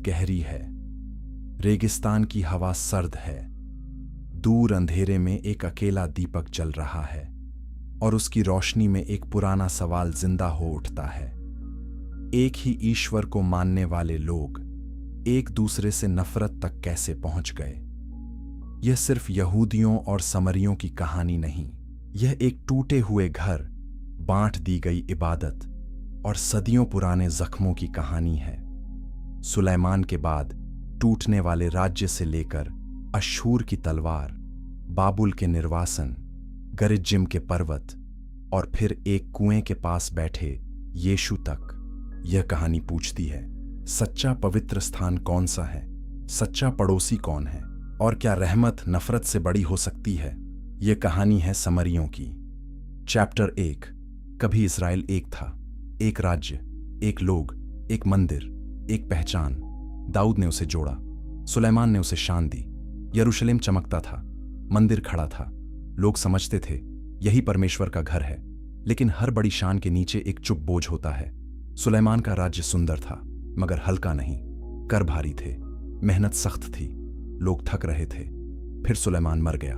गहरी है, रेगिस्तान की हवा सर्द है। दूर अंधेरे में एक अकेला दीपक जल रहा है और उसकी रोशनी में एक पुराना सवाल जिंदा हो उठता है। एक ही ईश्वर को मानने वाले लोग एक दूसरे से नफरत तक कैसे पहुंच गए? यह सिर्फ यहूदियों और समरियों की कहानी नहीं, यह एक टूटे हुए घर, बांट दी गई इबादत और सदियों पुराने जख्मों की कहानी है। सुलेमान के बाद टूटने वाले राज्य से लेकर अश्शूर की तलवार, बाबुल के निर्वासन, गरिज्जिम के पर्वत और फिर एक कुएं के पास बैठे यीशु तक, यह कहानी पूछती है, सच्चा पवित्र स्थान कौन सा है? सच्चा पड़ोसी कौन है? और क्या रहमत नफरत से बड़ी हो सकती है? यह कहानी है समरियों की। चैप्टर 1। कभी इस्राएल एक था, एक राज्य, एक लोग, एक मंदिर, एक पहचान। दाऊद ने उसे जोड़ा, सुलेमान ने उसे शान दी। यरूशलेम चमकता था, मंदिर खड़ा था, लोग समझते थे यही परमेश्वर का घर है। लेकिन हर बड़ी शान के नीचे एक चुप बोझ होता है। सुलेमान का राज्य सुंदर था, मगर हल्का नहीं। कर भारी थे, मेहनत सख्त थी, लोग थक रहे थे। फिर सुलेमान मर गया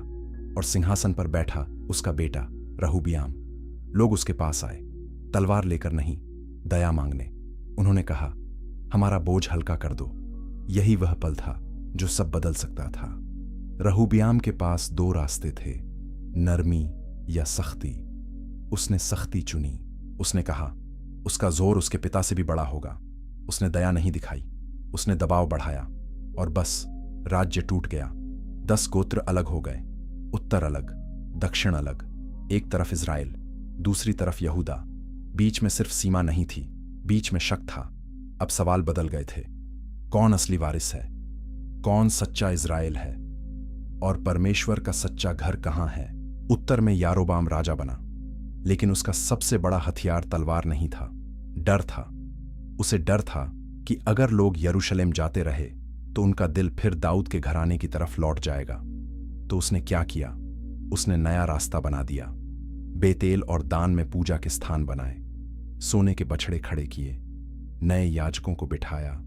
और सिंहासन पर बैठा उसका बेटा रहूबियाम। लोग उसके पास आए, तलवार लेकर नहीं, दया मांगने। उन्होंने कहा, हमारा बोझ हल्का कर दो। यही वह पल था जो सब बदल सकता था। रहूबियाम के पास दो रास्ते थे, नरमी या सख्ती। उसने सख्ती चुनी। उसने कहा उसका जोर उसके पिता से भी बड़ा होगा। उसने दया नहीं दिखाई, उसने दबाव बढ़ाया और बस राज्य टूट गया। 10 गोत्र अलग हो गए, उत्तर अलग, दक्षिण अलग। एक तरफ इस्राएल, दूसरी तरफ यहूदा। बीच में सिर्फ सीमा नहीं थी, बीच में शक था। अब सवाल बदल गए थे, कौन असली वारिस है? कौन सच्चा इस्राएल है? और परमेश्वर का सच्चा घर कहां है? उत्तर में यारोबाम राजा बना, लेकिन उसका सबसे बड़ा हथियार तलवार नहीं था, डर था। उसे डर था कि अगर लोग यरूशलेम जाते रहे तो उनका दिल फिर दाऊद के घराने की तरफ लौट जाएगा। तो उसने क्या किया? उसने नया रास्ता बना दिया। बेतेल और दान में पूजा के स्थान बनाए, सोने के बछड़े खड़े किए, नए याजकों को बिठाया,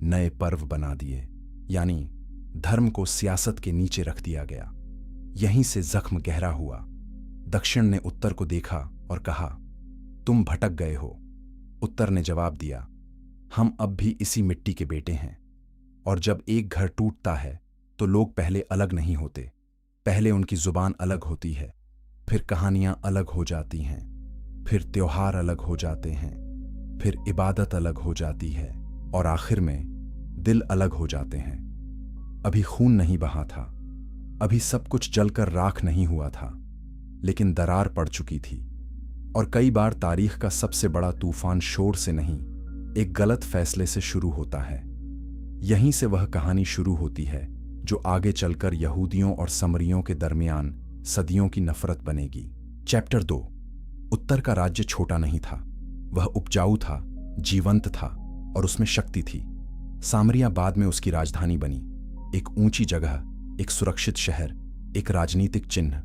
नए पर्व बना दिए। यानी धर्म को सियासत के नीचे रख दिया गया। यहीं से जख्म गहरा हुआ। दक्षिण ने उत्तर को देखा और कहा, तुम भटक गए हो। उत्तर ने जवाब दिया, हम अब भी इसी मिट्टी के बेटे हैं। और जब एक घर टूटता है तो लोग पहले अलग नहीं होते, पहले उनकी जुबान अलग होती है, फिर कहानियां अलग हो जाती हैं, फिर त्योहार अलग हो जाते हैं, फिर इबादत अलग हो जाती है और आखिर में दिल अलग हो जाते हैं। अभी खून नहीं बहा था, अभी सब कुछ जलकर राख नहीं हुआ था, लेकिन दरार पड़ चुकी थी। और कई बार तारीख का सबसे बड़ा तूफान शोर से नहीं, एक गलत फैसले से शुरू होता है। यहीं से वह कहानी शुरू होती है जो आगे चलकर यहूदियों और समरियों के दरमियान सदियों की नफरत बनेगी। चैप्टर 2। उत्तर का राज्य छोटा नहीं था, वह उपजाऊ था, जीवंत था और उसमें शक्ति थी। सामरिया बाद में उसकी राजधानी बनी, एक ऊंची जगह, एक सुरक्षित शहर, एक राजनीतिक चिन्ह।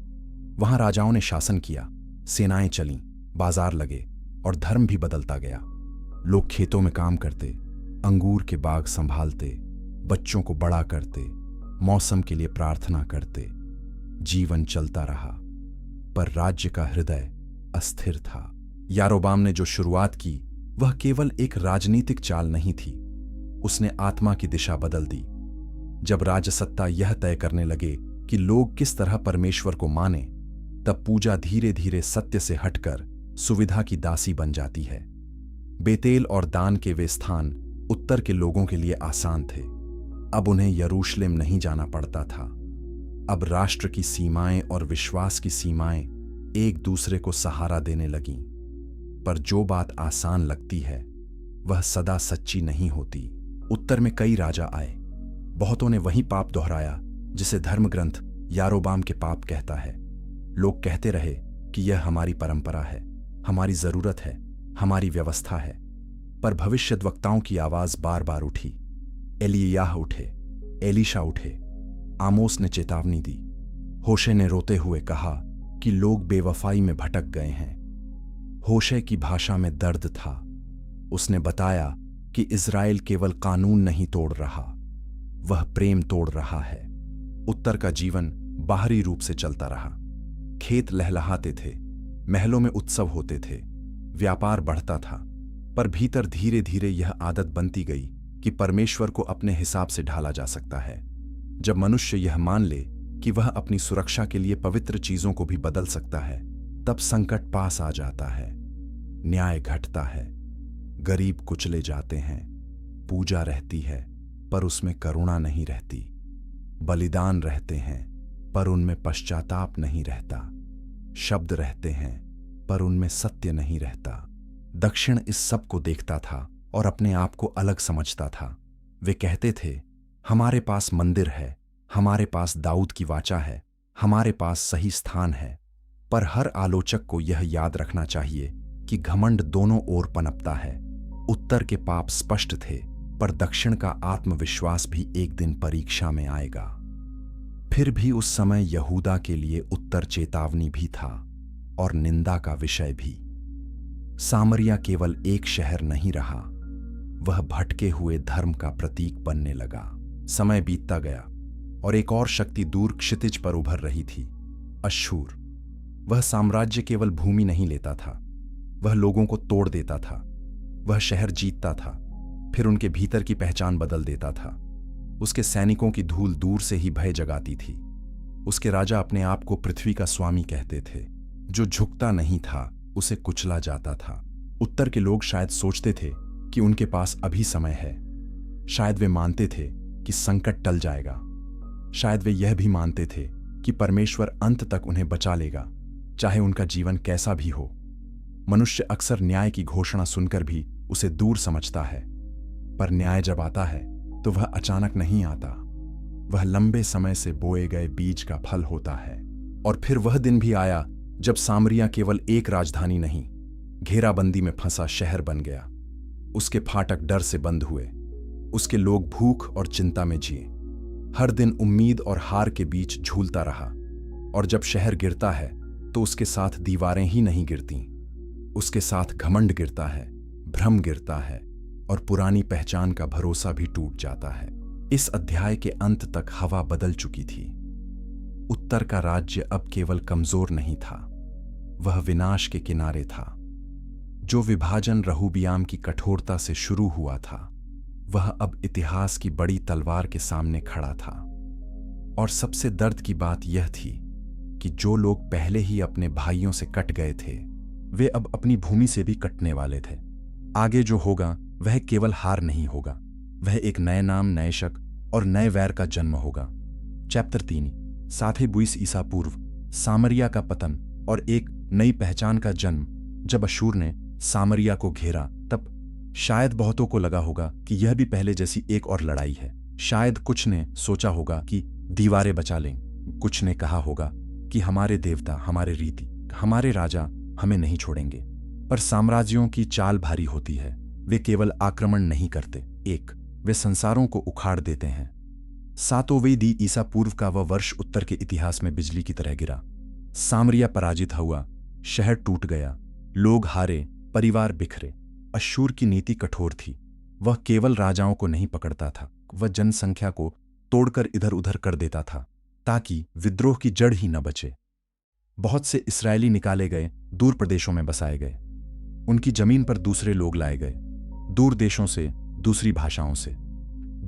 वहां राजाओं ने शासन किया, सेनाएं चलीं, बाजार लगे और धर्म भी बदलता गया। लोग खेतों में काम करते, अंगूर के बाग संभालते, बच्चों को बड़ा करते, मौसम के लिए प्रार्थना करते। जीवन चलता रहा, पर राज्य का हृदय अस्थिर था। यारोबाम ने जो शुरुआत की वह केवल एक राजनीतिक चाल नहीं थी, उसने आत्मा की दिशा बदल दी। जब राजसत्ता यह तय करने लगे कि लोग किस तरह परमेश्वर को माने, तब पूजा धीरे धीरे सत्य से हटकर सुविधा की दासी बन जाती है। बेतेल और दान के वे स्थान उत्तर के लोगों के लिए आसान थे। अब उन्हें यरूशलेम नहीं जाना पड़ता था। अब राष्ट्र की सीमाएं और विश्वास की सीमाएं एक दूसरे को सहारा देने लगीं। पर जो बात आसान लगती है वह सदा सच्ची नहीं होती। उत्तर में कई राजा आए, बहुतों ने वही पाप दोहराया जिसे धर्मग्रंथ यारोबाम के पाप कहता है। लोग कहते रहे कि यह हमारी परंपरा है, हमारी जरूरत है, हमारी व्यवस्था है। पर भविष्यद्वक्ताओं की आवाज बार बार उठी। एलियाह उठे, एलीशा उठे, आमोस ने चेतावनी दी, होशे ने रोते हुए कहा कि लोग बेवफाई में भटक गए हैं। होशे की भाषा में दर्द था। उसने बताया कि इज़राइल केवल कानून नहीं तोड़ रहा, वह प्रेम तोड़ रहा है। उत्तर का जीवन बाहरी रूप से चलता रहा। खेत लहलहाते थे, महलों में उत्सव होते थे, व्यापार बढ़ता था, पर भीतर धीरे धीरे यह आदत बनती गई कि परमेश्वर को अपने हिसाब से ढाला जा सकता है। जब मनुष्य यह मान ले कि वह अपनी सुरक्षा के लिए पवित्र चीजों को भी बदल सकता है, तब संकट पास आ जाता है, न्याय घटता है, गरीब कुचले जाते हैं, पूजा रहती है पर उसमें करुणा नहीं रहती, बलिदान रहते हैं पर उनमें पश्चाताप नहीं रहता, शब्द रहते हैं पर उनमें सत्य नहीं रहता। दक्षिण इस सब को देखता था और अपने आप को अलग समझता था। वे कहते थे, हमारे पास मंदिर है, हमारे पास दाऊद की वाचा है, हमारे पास सही स्थान है। पर हर आलोचक को यह याद रखना चाहिए कि घमंड दोनों ओर पनपता है। उत्तर के पाप स्पष्ट थे, पर दक्षिण का आत्मविश्वास भी एक दिन परीक्षा में आएगा। फिर भी उस समय यहूदा के लिए उत्तर चेतावनी भी था और निंदा का विषय भी। सामरिया केवल एक शहर नहीं रहा, वह भटके हुए धर्म का प्रतीक बनने लगा। समय बीतता गया और एक और शक्ति दूर क्षितिज पर उभर रही थी, अश्शूर। वह साम्राज्य केवल भूमि नहीं लेता था, वह लोगों को तोड़ देता था। वह शहर जीतता था, फिर उनके भीतर की पहचान बदल देता था। उसके सैनिकों की धूल दूर से ही भय जगाती थी। उसके राजा अपने आप को पृथ्वी का स्वामी कहते थे। जो झुकता नहीं था उसे कुचला जाता था। उत्तर के लोग शायद सोचते थे कि उनके पास अभी समय है। शायद वे मानते थे कि संकट टल जाएगा। शायद वे यह भी मानते थे कि परमेश्वर अंत तक उन्हें बचा लेगा, चाहे उनका जीवन कैसा भी हो। मनुष्य अक्सर न्याय की घोषणा सुनकर भी उसे दूर समझता है, पर न्याय जब आता है तो वह अचानक नहीं आता। वह लंबे समय से बोए गए बीज का फल होता है। और फिर वह दिन भी आया जब सामरिया केवल एक राजधानी नहीं, घेराबंदी में फंसा शहर बन गया। उसके फाटक डर से बंद हुए, उसके लोग भूख और चिंता में जिए। हर दिन उम्मीद और हार के बीच झूलता रहा। और जब शहर गिरता है तो उसके साथ दीवारें ही नहीं गिरती, उसके साथ घमंड गिरता है, भ्रम गिरता है और पुरानी पहचान का भरोसा भी टूट जाता है। इस अध्याय के अंत तक हवा बदल चुकी थी। उत्तर का राज्य अब केवल कमजोर नहीं था, वह विनाश के किनारे था। जो विभाजन रहूबियाम की कठोरता से शुरू हुआ था, वह अब इतिहास की बड़ी तलवार के सामने खड़ा था। और सबसे दर्द की बात यह थी कि जो लोग पहले ही अपने भाइयों से कट गए थे, वे अब अपनी भूमि से भी कटने वाले थे। आगे जो होगा वह केवल हार नहीं होगा, वह एक नए नाम, नए शक और नए वैर का जन्म होगा। चैप्टर 3, 720 ईसा पूर्व, सामरिया का पतन और एक नई पहचान का जन्म। जब अश्शूर ने सामरिया को घेरा, तब शायद बहुतों को लगा होगा कि यह भी पहले जैसी एक और लड़ाई है। शायद कुछ ने सोचा होगा कि दीवारें बचा लें, कुछ ने कहा होगा कि हमारे देवता, हमारे रीति, हमारे राजा हमें नहीं छोड़ेंगे। पर साम्राज्यों की चाल भारी होती है। वे केवल आक्रमण नहीं करते, वे संसारों को उखाड़ देते हैं। 7वीं ईसा पूर्व का वह वर्ष उत्तर के इतिहास में बिजली की तरह गिरा। सामरिया पराजित हुआ, शहर टूट गया, लोग हारे, परिवार बिखरे। अश्शूर की नीति कठोर थी। वह केवल राजाओं को नहीं पकड़ता था, वह जनसंख्या को तोड़कर इधर उधर कर देता था ताकि विद्रोह की जड़ ही न बचे। बहुत से इस्राएली निकाले गए, दूर प्रदेशों में बसाए गए। उनकी जमीन पर दूसरे लोग लाए गए, दूर देशों से, दूसरी भाषाओं से,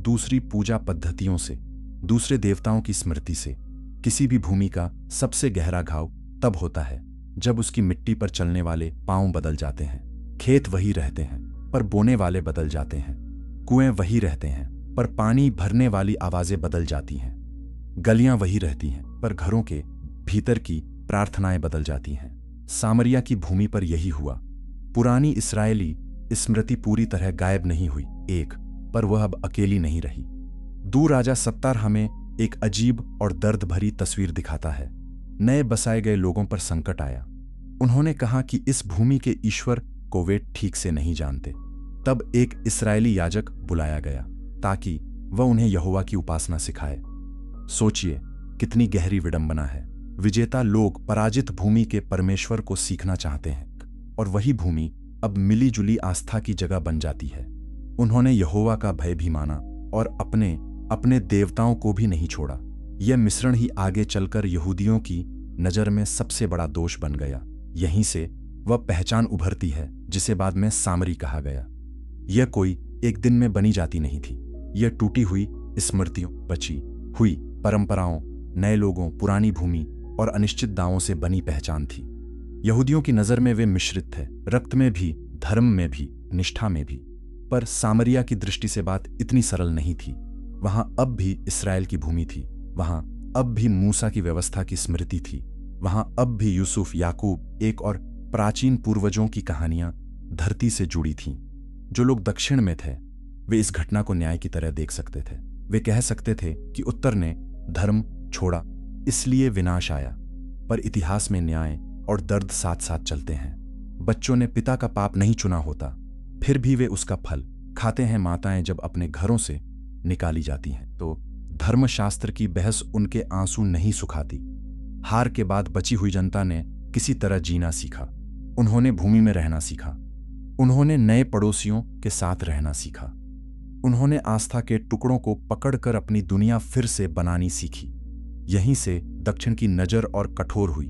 दूसरी पूजा पद्धतियों से, दूसरे देवताओं की स्मृति से। किसी भी भूमि का सबसे गहरा घाव तब होता है जब उसकी मिट्टी पर चलने वाले पांव बदल जाते हैं। खेत वही रहते हैं पर बोने वाले बदल जाते हैं। कुएं वही रहते हैं पर पानी भरने वाली आवाजें बदल जाती हैं। गलियां वही रहती हैं पर घरों के भीतर की प्रार्थनाएं बदल जाती हैं। सामरिया की भूमि पर यही हुआ। पुरानी इस्राएली स्मृति पूरी तरह गायब नहीं हुई, पर वह अब अकेली नहीं रही। दूर राजा सत्तार हमें एक अजीब और दर्द भरी तस्वीर दिखाता है। नए बसाए गए लोगों पर संकट आया। उन्होंने कहा कि इस भूमि के ईश्वर को वे ठीक से नहीं जानते। तब एक इस्राएली याजक बुलाया गया ताकि वह उन्हें यहोवा की उपासना सिखाए। सोचिए कितनी गहरी विडंबना है। विजेता लोग पराजित भूमि के परमेश्वर को सीखना चाहते हैं और वही भूमि अब मिली जुली आस्था की जगह बन जाती है। उन्होंने यहोवा का भय भी माना और अपने अपने देवताओं को भी नहीं छोड़ा। यह मिश्रण ही आगे चलकर यहूदियों की नज़र में सबसे बड़ा दोष बन गया। यहीं से वह पहचान उभरती है जिसे बाद में सामरी कहा गया। यह कोई एक दिन में बनी जाती नहीं थी। यह टूटी हुई स्मृतियों, बची हुई परंपराओं, नए लोगों, पुरानी भूमि और अनिश्चित दावों से बनी पहचान थी। यहूदियों की नज़र में वे मिश्रित थे, रक्त में भी, धर्म में भी, निष्ठा में भी। पर सामरिया की दृष्टि से बात इतनी सरल नहीं थी। वहां अब भी इस्राएल की भूमि थी, वहां अब भी मूसा की व्यवस्था की स्मृति थी, वहां अब भी यूसुफ, याकूब, एक और प्राचीन पूर्वजों की कहानियां धरती से जुड़ी थीं। जो लोग दक्षिण में थे वे इस घटना को न्याय की तरह देख सकते थे। वे कह सकते थे कि उत्तर ने धर्म छोड़ा इसलिए विनाश आया। पर इतिहास में न्याय और दर्द साथ साथ चलते हैं। बच्चों ने पिता का पाप नहीं चुना होता, फिर भी वे उसका फल खाते हैं। माताएं जब अपने घरों से निकाली जाती हैं तो धर्मशास्त्र की बहस उनके आंसू नहीं सुखाती। हार के बाद बची हुई जनता ने किसी तरह जीना सीखा। उन्होंने भूमि में रहना सीखा, उन्होंने नए पड़ोसियों के साथ रहना सीखा, उन्होंने आस्था के टुकड़ों को पकड़कर अपनी दुनिया फिर से बनानी सीखी। यहीं से दक्षिण की नजर और कठोर हुई।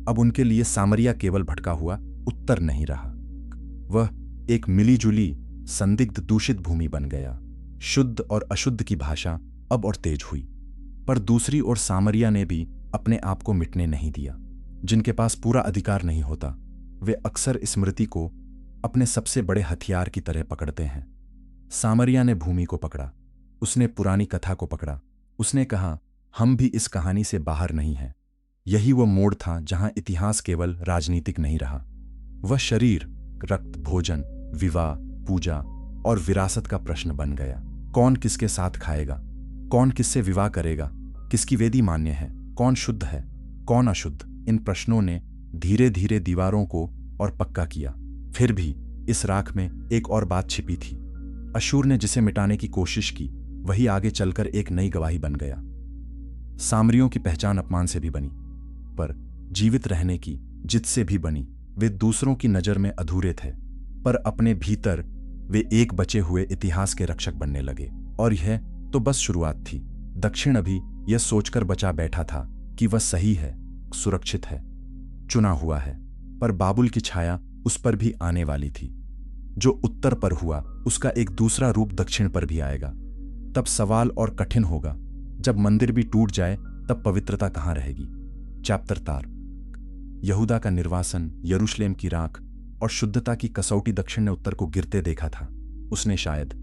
अब उनके लिए सामरिया केवल भटका हुआ उत्तर नहीं रहा, वह एक मिलीजुली संदिग्ध दूषित भूमि बन गया। शुद्ध और अशुद्ध की भाषा अब और तेज हुई। पर दूसरी ओर सामरिया ने भी अपने आप को मिटने नहीं दिया। जिनके पास पूरा अधिकार नहीं होता वे अक्सर स्मृति को अपने सबसे बड़े हथियार की तरह पकड़ते हैं। सामरिया ने भूमि को पकड़ा, उसने पुरानी कथा को पकड़ा। उसने कहा, हम भी इस कहानी से बाहर नहीं हैं। यही वो मोड़ था जहां इतिहास केवल राजनीतिक नहीं रहा, वह शरीर, रक्त, भोजन, विवाह, पूजा और विरासत का प्रश्न बन गया। कौन किसके साथ खाएगा, कौन किससे विवाह करेगा, किसकी वेदी मान्य है, कौन शुद्ध है, कौन अशुद्ध। इन प्रश्नों ने धीरे धीरे दीवारों को और पक्का किया। फिर भी इस राख में एक और बात छिपी थी। अशूर ने जिसे मिटाने की कोशिश की वही आगे चलकर एक नई गवाही बन गया। सामरियों की पहचान अपमान से भी बनी, पर जीवित रहने की जिद से भी बनी। वे दूसरों की नजर में अधूरे थे, पर अपने भीतर वे एक बचे हुए इतिहास के रक्षक बनने लगे। और यह तो बस शुरुआत थी। दक्षिण अभी यह सोचकर बचा बैठा था कि वह सही है, सुरक्षित है, चुना हुआ है। पर बाबुल की छाया उस पर भी आने वाली थी। जो उत्तर पर हुआ उसका एक दूसरा रूप दक्षिण पर भी आएगा। तब सवाल और कठिन होगा, जब मंदिर भी टूट जाए तब पवित्रता कहाँ रहेगी। चैप्टर 4। यहूदा का निर्वासन, यरूशलेम की राख और शुद्धता की कसौटी दक्षिण ने उत्तर को गिरते देखा था। उसने शायद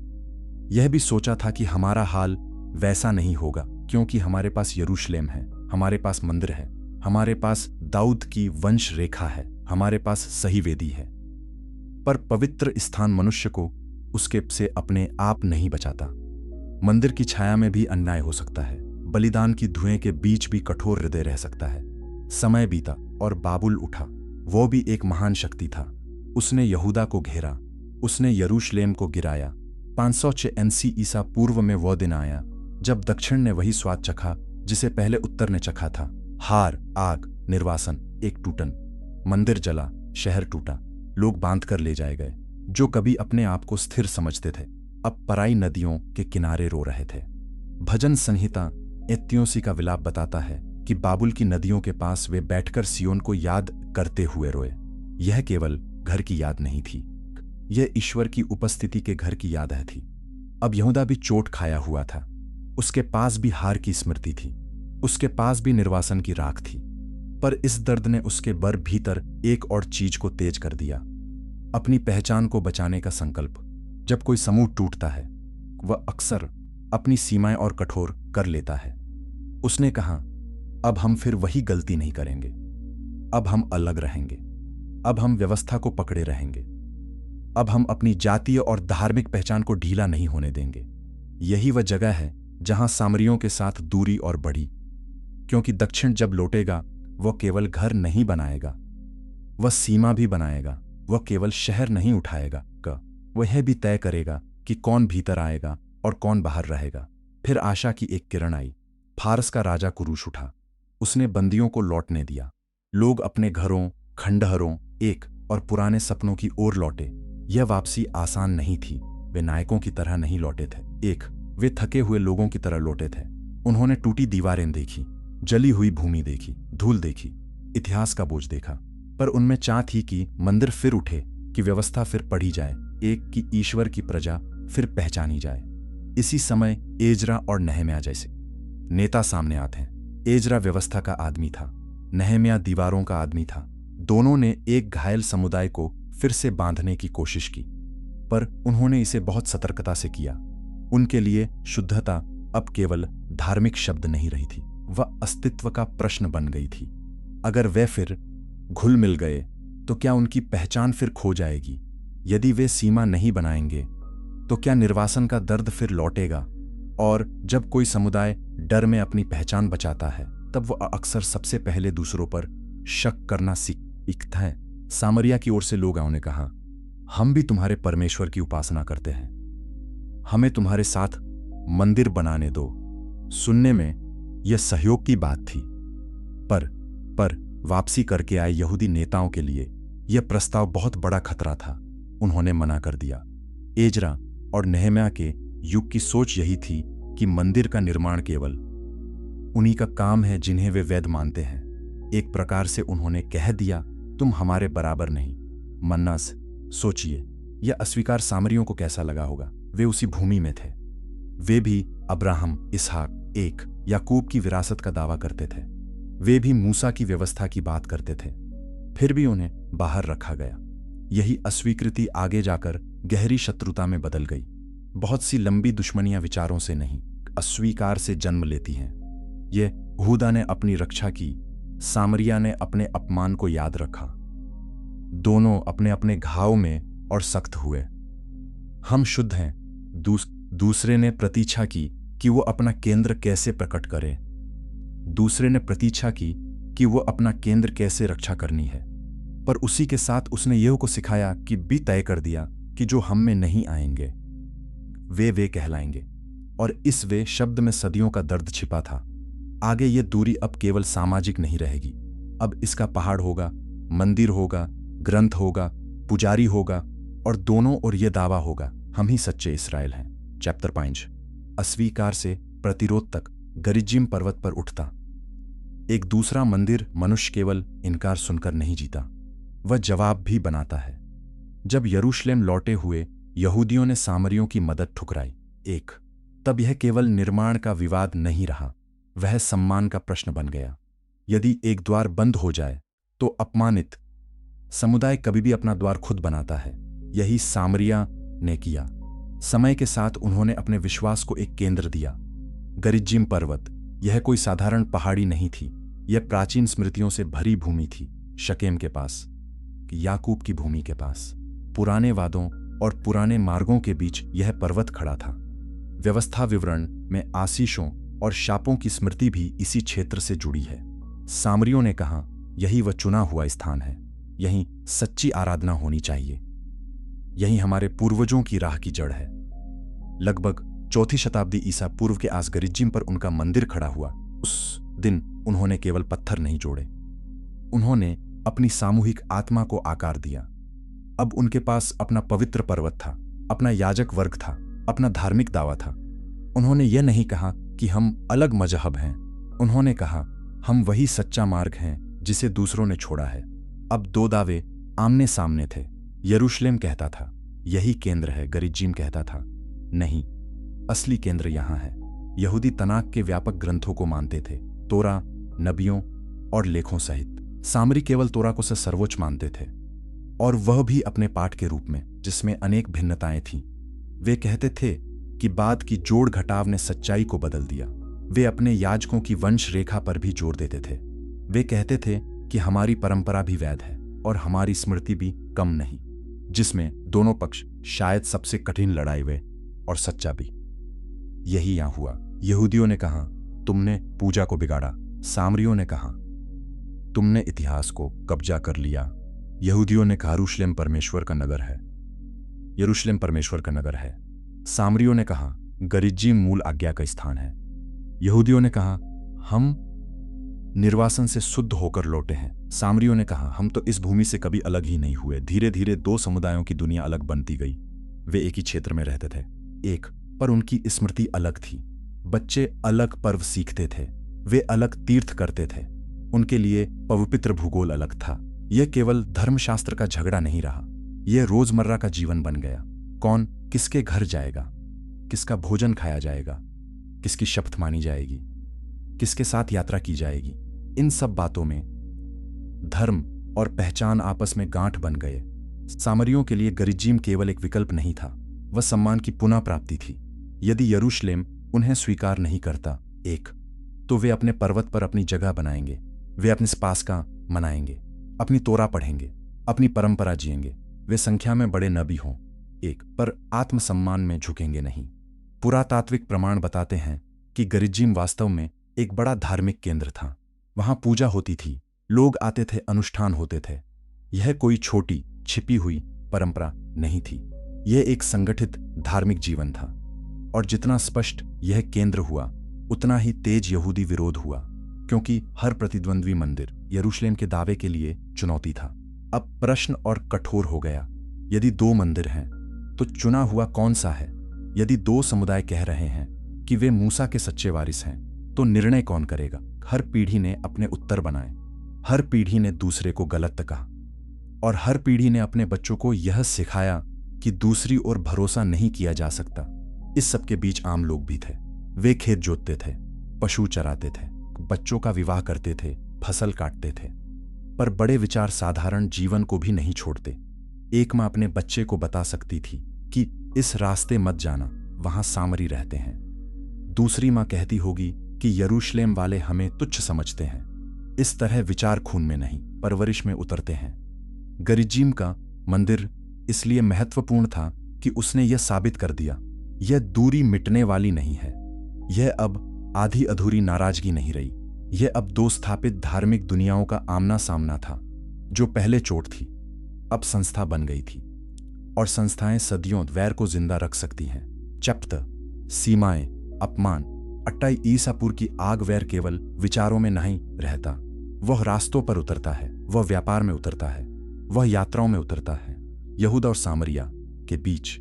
यह भी सोचा था कि हमारा हाल वैसा नहीं होगा, क्योंकि हमारे पास यरूशलेम है, हमारे पास मंदिर है, हमारे पास दाऊद की वंश रेखा है, हमारे पास सही वेदी है। पर पवित्र स्थान मनुष्य को उसके से अपने आप नहीं बचाता। मंदिर की छाया में भी अन्याय हो सकता है, बलिदान की धुएं के बीच भी कठोर हृदय रह सकता है। समय बीता और बाबुल उठा। वो भी एक महान शक्ति था। उसने यहूदा को घेरा, उसने यरूशलेम को गिराया। 506 NC ईसा पूर्व में वो दिन आया जब दक्षिण ने वही स्वाद चखा जिसे पहले उत्तर ने चखा था। हार, आग, निर्वासन, एक टूटन। मंदिर जला, शहर टूटा, लोग बांध कर ले जाए गए। जो कभी अपने आप को स्थिर समझते थे अब पराई नदियों के किनारे रो रहे थे। भजन संहिता 81 का विलाप बताता है कि बाबुल की नदियों के पास वे बैठकर सियोन को याद करते हुए रोए। यह केवल घर की याद नहीं थी, यह ईश्वर की उपस्थिति के घर की याद थी। अब यहूदा भी चोट खाया हुआ था। उसके पास भी हार की स्मृति थी, उसके पास भी निर्वासन की राख थी। पर इस दर्द ने उसके बर भीतर एक और चीज को तेज कर दिया, अपनी पहचान को बचाने का संकल्प। जब कोई समूह टूटता है वह अक्सर अपनी सीमाएं और कठोर कर लेता है। उसने कहा, अब हम फिर वही गलती नहीं करेंगे, अब हम अलग रहेंगे, अब हम व्यवस्था को पकड़े रहेंगे, अब हम अपनी जातीय और धार्मिक पहचान को ढीला नहीं होने देंगे। यही वह जगह है जहां सामरियों के साथ दूरी और बढ़ी, क्योंकि दक्षिण जब लौटेगा वह केवल घर नहीं बनाएगा, वह सीमा भी बनाएगा। वह केवल शहर नहीं उठाएगा, वह यह भी तय करेगा कि कौन भीतर आएगा और कौन बाहर रहेगा। फिर आशा की एक किरण आई। फारस का राजा कुरूश उठा, उसने बंदियों को लौटने दिया। लोग अपने घरों, खंडहरों, एक और पुराने सपनों की ओर लौटे। यह वापसी आसान नहीं थी, वे नायकों की तरह नहीं लौटे थे। एक, वे थके हुए लोगों की तरह लौटे थे। उन्होंने टूटी दीवारें देखी, जली हुई भूमि देखी, धूल देखी, इतिहास का बोझ देखा, पर उनमें चाह थी कि मंदिर फिर उठे, कि व्यवस्था फिर पढ़ी जाए, एक कि ईश्वर की प्रजा फिर पहचानी जाए। इसी समय एजरा और नहम्याह जैसे नेता सामने आते हैं। एजरा व्यवस्था का आदमी था, नहम्याह दीवारों का आदमी था। दोनों ने एक घायल समुदाय को फिर से बांधने की कोशिश की, पर उन्होंने इसे बहुत सतर्कता से किया। उनके लिए शुद्धता अब केवल धार्मिक शब्द नहीं रही थी, वह अस्तित्व का प्रश्न बन गई थी। अगर वे फिर घुल मिल गए तो क्या उनकी पहचान फिर खो जाएगी? यदि वे सीमा नहीं बनाएंगे तो क्या निर्वासन का दर्द फिर लौटेगा? और जब कोई समुदाय डर में अपनी पहचान बचाता है, तब वह अक्सर सबसे पहले दूसरों पर शक करना सीखता है। सामरिया की ओर से लोग ने कहा, हम भी तुम्हारे परमेश्वर की उपासना करते हैं, हमें तुम्हारे साथ मंदिर बनाने दो। सुनने में यह सहयोग की बात थी, पर वापसी करके आए यहूदी नेताओं के लिए यह प्रस्ताव बहुत बड़ा खतरा था। उन्होंने मना कर दिया। एजरा और नहम्याह के युग की सोच यही थी कि मंदिर का निर्माण केवल उन्हीं का काम है जिन्हें वे वैध मानते हैं। एक प्रकार से उन्होंने कह दिया, तुम हमारे बराबर नहीं। मन्नास, सोचिए यह अस्वीकार सामरियों को कैसा लगा होगा। वे उसी भूमि में थे, वे भी अब्राहम, इसहाक, एक याकूब की विरासत का दावा करते थे, वे भी मूसा की व्यवस्था की बात करते थे, फिर भी उन्हें बाहर रखा गया। यही अस्वीकृति आगे जाकर गहरी शत्रुता में बदल गई। बहुत सी लंबी दुश्मनियां विचारों से नहीं, अस्वीकार से जन्म लेती हैं। ये यहूदा ने अपनी रक्षा की, सामरिया ने अपने अपमान को याद रखा। दोनों अपने अपने घाव में और सख्त हुए। हम शुद्ध हैं, दूसरे ने प्रतीक्षा की कि वो अपना केंद्र कैसे प्रकट करे। दूसरे ने प्रतीक्षा की कि वो अपना केंद्र कैसे रक्षा करनी है, पर उसी के साथ उसने यह को सिखाया कि भी तय कर दिया कि जो हम में नहीं आएंगे वे कहलाएंगे। और इस वे शब्द में सदियों का दर्द छिपा था। आगे ये दूरी अब केवल सामाजिक नहीं रहेगी, अब इसका पहाड़ होगा, मंदिर होगा, ग्रंथ होगा, पुजारी होगा, और दोनों और ये दावा होगा, हम ही सच्चे इस्राएल हैं। चैप्टर 5। अस्वीकार से प्रतिरोध तक गरिज्जिम पर्वत पर उठता एक दूसरा मंदिर मनुष्य केवल इनकार सुनकर नहीं जीता, वह जवाब भी बनाता है। जब यरूशलेम लौटे हुए यहूदियों ने सामरियों की मदद ठुकराई, तब यह केवल निर्माण का विवाद नहीं रहा, वह सम्मान का प्रश्न बन गया। यदि एक द्वार बंद हो जाए तो अपमानित समुदाय कभी भी अपना द्वार खुद बनाता है। यही सामरिया ने किया। समय के साथ उन्होंने अपने विश्वास को एक केंद्र दिया। गरिज्जिम पर्वत यह कोई साधारण पहाड़ी नहीं थी, यह प्राचीन स्मृतियों से भरी भूमि थी। शकेम के पास, याकूब की भूमि के पास, पुराने वादों और पुराने मार्गों के बीच यह पर्वत खड़ा था। व्यवस्था विवरण में आशीषों और शापों की स्मृति भी इसी क्षेत्र से जुड़ी है। सामरियों ने कहा, यही वह चुना हुआ स्थान है, यहीं सच्ची आराधना होनी चाहिए, यही हमारे पूर्वजों की राह की जड़ है। लगभग 4वीं शताब्दी ईसा पूर्व के आस गरिज्जिम पर उनका मंदिर खड़ा हुआ। उस दिन उन्होंने केवल पत्थर नहीं जोड़े, उन्होंने अपनी सामूहिक आत्मा को आकार दिया। अब उनके पास अपना पवित्र पर्वत था, अपना याजक वर्ग था, अपना धार्मिक दावा था। उन्होंने यह नहीं कहा कि हम अलग मजहब हैं, उन्होंने कहा हम वही सच्चा मार्ग हैं जिसे दूसरों ने छोड़ा है। अब दो दावे आमने सामने थे। यरूशलेम कहता था यही केंद्र है, गरिज्जिम कहता था नहीं, असली केंद्र यहां है। यहूदी तनाक के व्यापक ग्रंथों को मानते थे, तोरा, नबियों और लेखों सहित। सामरी केवल तोरा को से सर्वोच्च मानते थे, और वह भी अपने पाठ के रूप में, जिसमें अनेक भिन्नताएं थीं। वे कहते थे कि बाद की जोड़ घटाव ने सच्चाई को बदल दिया। वे अपने याजकों की वंश रेखा पर भी जोर देते थे। वे कहते थे कि हमारी परंपरा भी वैध है और हमारी स्मृति भी कम नहीं, जिसमें दोनों पक्ष शायद सबसे कठिन लड़ाई वे और सच्चा भी। यही यहां हुआ। यहूदियों ने कहा तुमने पूजा को बिगाड़ा, सामरियों ने कहा तुमने इतिहास को कब्जा कर लिया। यहूदियों ने कहा यरूशलेम परमेश्वर का नगर है, यरूशलेम परमेश्वर का नगर है। सामरियों ने कहा गरिज्जिम मूल आज्ञा का स्थान है। यहूदियों ने कहा हम निर्वासन से शुद्ध होकर लौटे हैं। सामरियों ने कहा हम तो इस भूमि से कभी अलग ही नहीं हुए। धीरे धीरे दो समुदायों की दुनिया अलग बनती गई। वे एक ही क्षेत्र में रहते थे, एक, पर उनकी स्मृति अलग थी। बच्चे अलग पर्व सीखते थे, वे अलग तीर्थ करते थे, उनके लिए पवित्र भूगोल अलग था। यह केवल धर्मशास्त्र का झगड़ा नहीं रहा, यह रोजमर्रा का जीवन बन गया। कौन किसके घर जाएगा, किसका भोजन खाया जाएगा, किसकी शपथ मानी जाएगी, किसके साथ यात्रा की जाएगी, इन सब बातों में धर्म और पहचान आपस में गांठ बन गए। सामरियों के लिए गरिज्जीम केवल एक विकल्प नहीं था, वह सम्मान की पुनः प्राप्ति थी। यदि यरूशलेम उन्हें स्वीकार नहीं करता, एक, तो वे अपने पर्वत पर अपनी जगह बनाएंगे, वे अपने पासका मनाएंगे, अपनी तोरा पढ़ेंगे, अपनी परंपरा जिएंगे। वे संख्या में बड़े न भी हों, एक, पर आत्मसम्मान में झुकेंगे नहीं। पुरातात्विक प्रमाण बताते हैं कि गरिज्जीम वास्तव में एक बड़ा धार्मिक केंद्र था। वहां पूजा होती थी, लोग आते थे, अनुष्ठान होते थे। यह कोई छोटी छिपी हुई परंपरा नहीं थी, यह एक संगठित धार्मिक जीवन था। और जितना स्पष्ट यह केंद्र हुआ, उतना ही तेज यहूदी विरोध हुआ, क्योंकि हर प्रतिद्वंद्वी मंदिर यरूशलेम के दावे के लिए चुनौती था। अब प्रश्न और कठोर हो गया, यदि दो मंदिर हैं तो चुना हुआ कौन सा है? यदि दो समुदाय कह रहे हैं कि वे मूसा के सच्चे वारिस हैं, तो निर्णय कौन करेगा? हर पीढ़ी ने अपने उत्तर बनाए, हर पीढ़ी ने दूसरे को गलत कहा, और हर पीढ़ी ने अपने बच्चों को यह सिखाया कि दूसरी ओर भरोसा नहीं किया जा सकता। इस सबके बीच आम लोग भी थे। वे खेत जोतते थे, पशु चराते थे, बच्चों का विवाह करते थे, फसल काटते थे, पर बड़े विचार साधारण जीवन को भी नहीं छोड़ते। एक माँ अपने बच्चे को बता सकती थी कि इस रास्ते मत जाना, वहां सामरी रहते हैं। दूसरी माँ कहती होगी कि यरूशलेम वाले हमें तुच्छ समझते हैं। इस तरह विचार खून में नहीं, परवरिश में उतरते हैं। गरिज्जीम का मंदिर इसलिए महत्वपूर्ण था कि उसने यह साबित कर दिया, यह दूरी मिटने वाली नहीं है। यह अब आधी अधूरी नाराजगी नहीं रही, यह अब दो स्थापित धार्मिक दुनियाओं का आमना सामना था। जो पहले चोट थी, अब संस्था बन गई थी, और संस्थाएं सदियों वैर को जिंदा रख सकती हैं। चप्त, सीमाएं, अपमान, अट्टाई ईसापुर की आग वैर केवल विचारों में नहीं रहता, वह रास्तों पर उतरता है, वह व्यापार में उतरता है, वह यात्राओं में उतरता है। यहूदा और सामरिया के बीच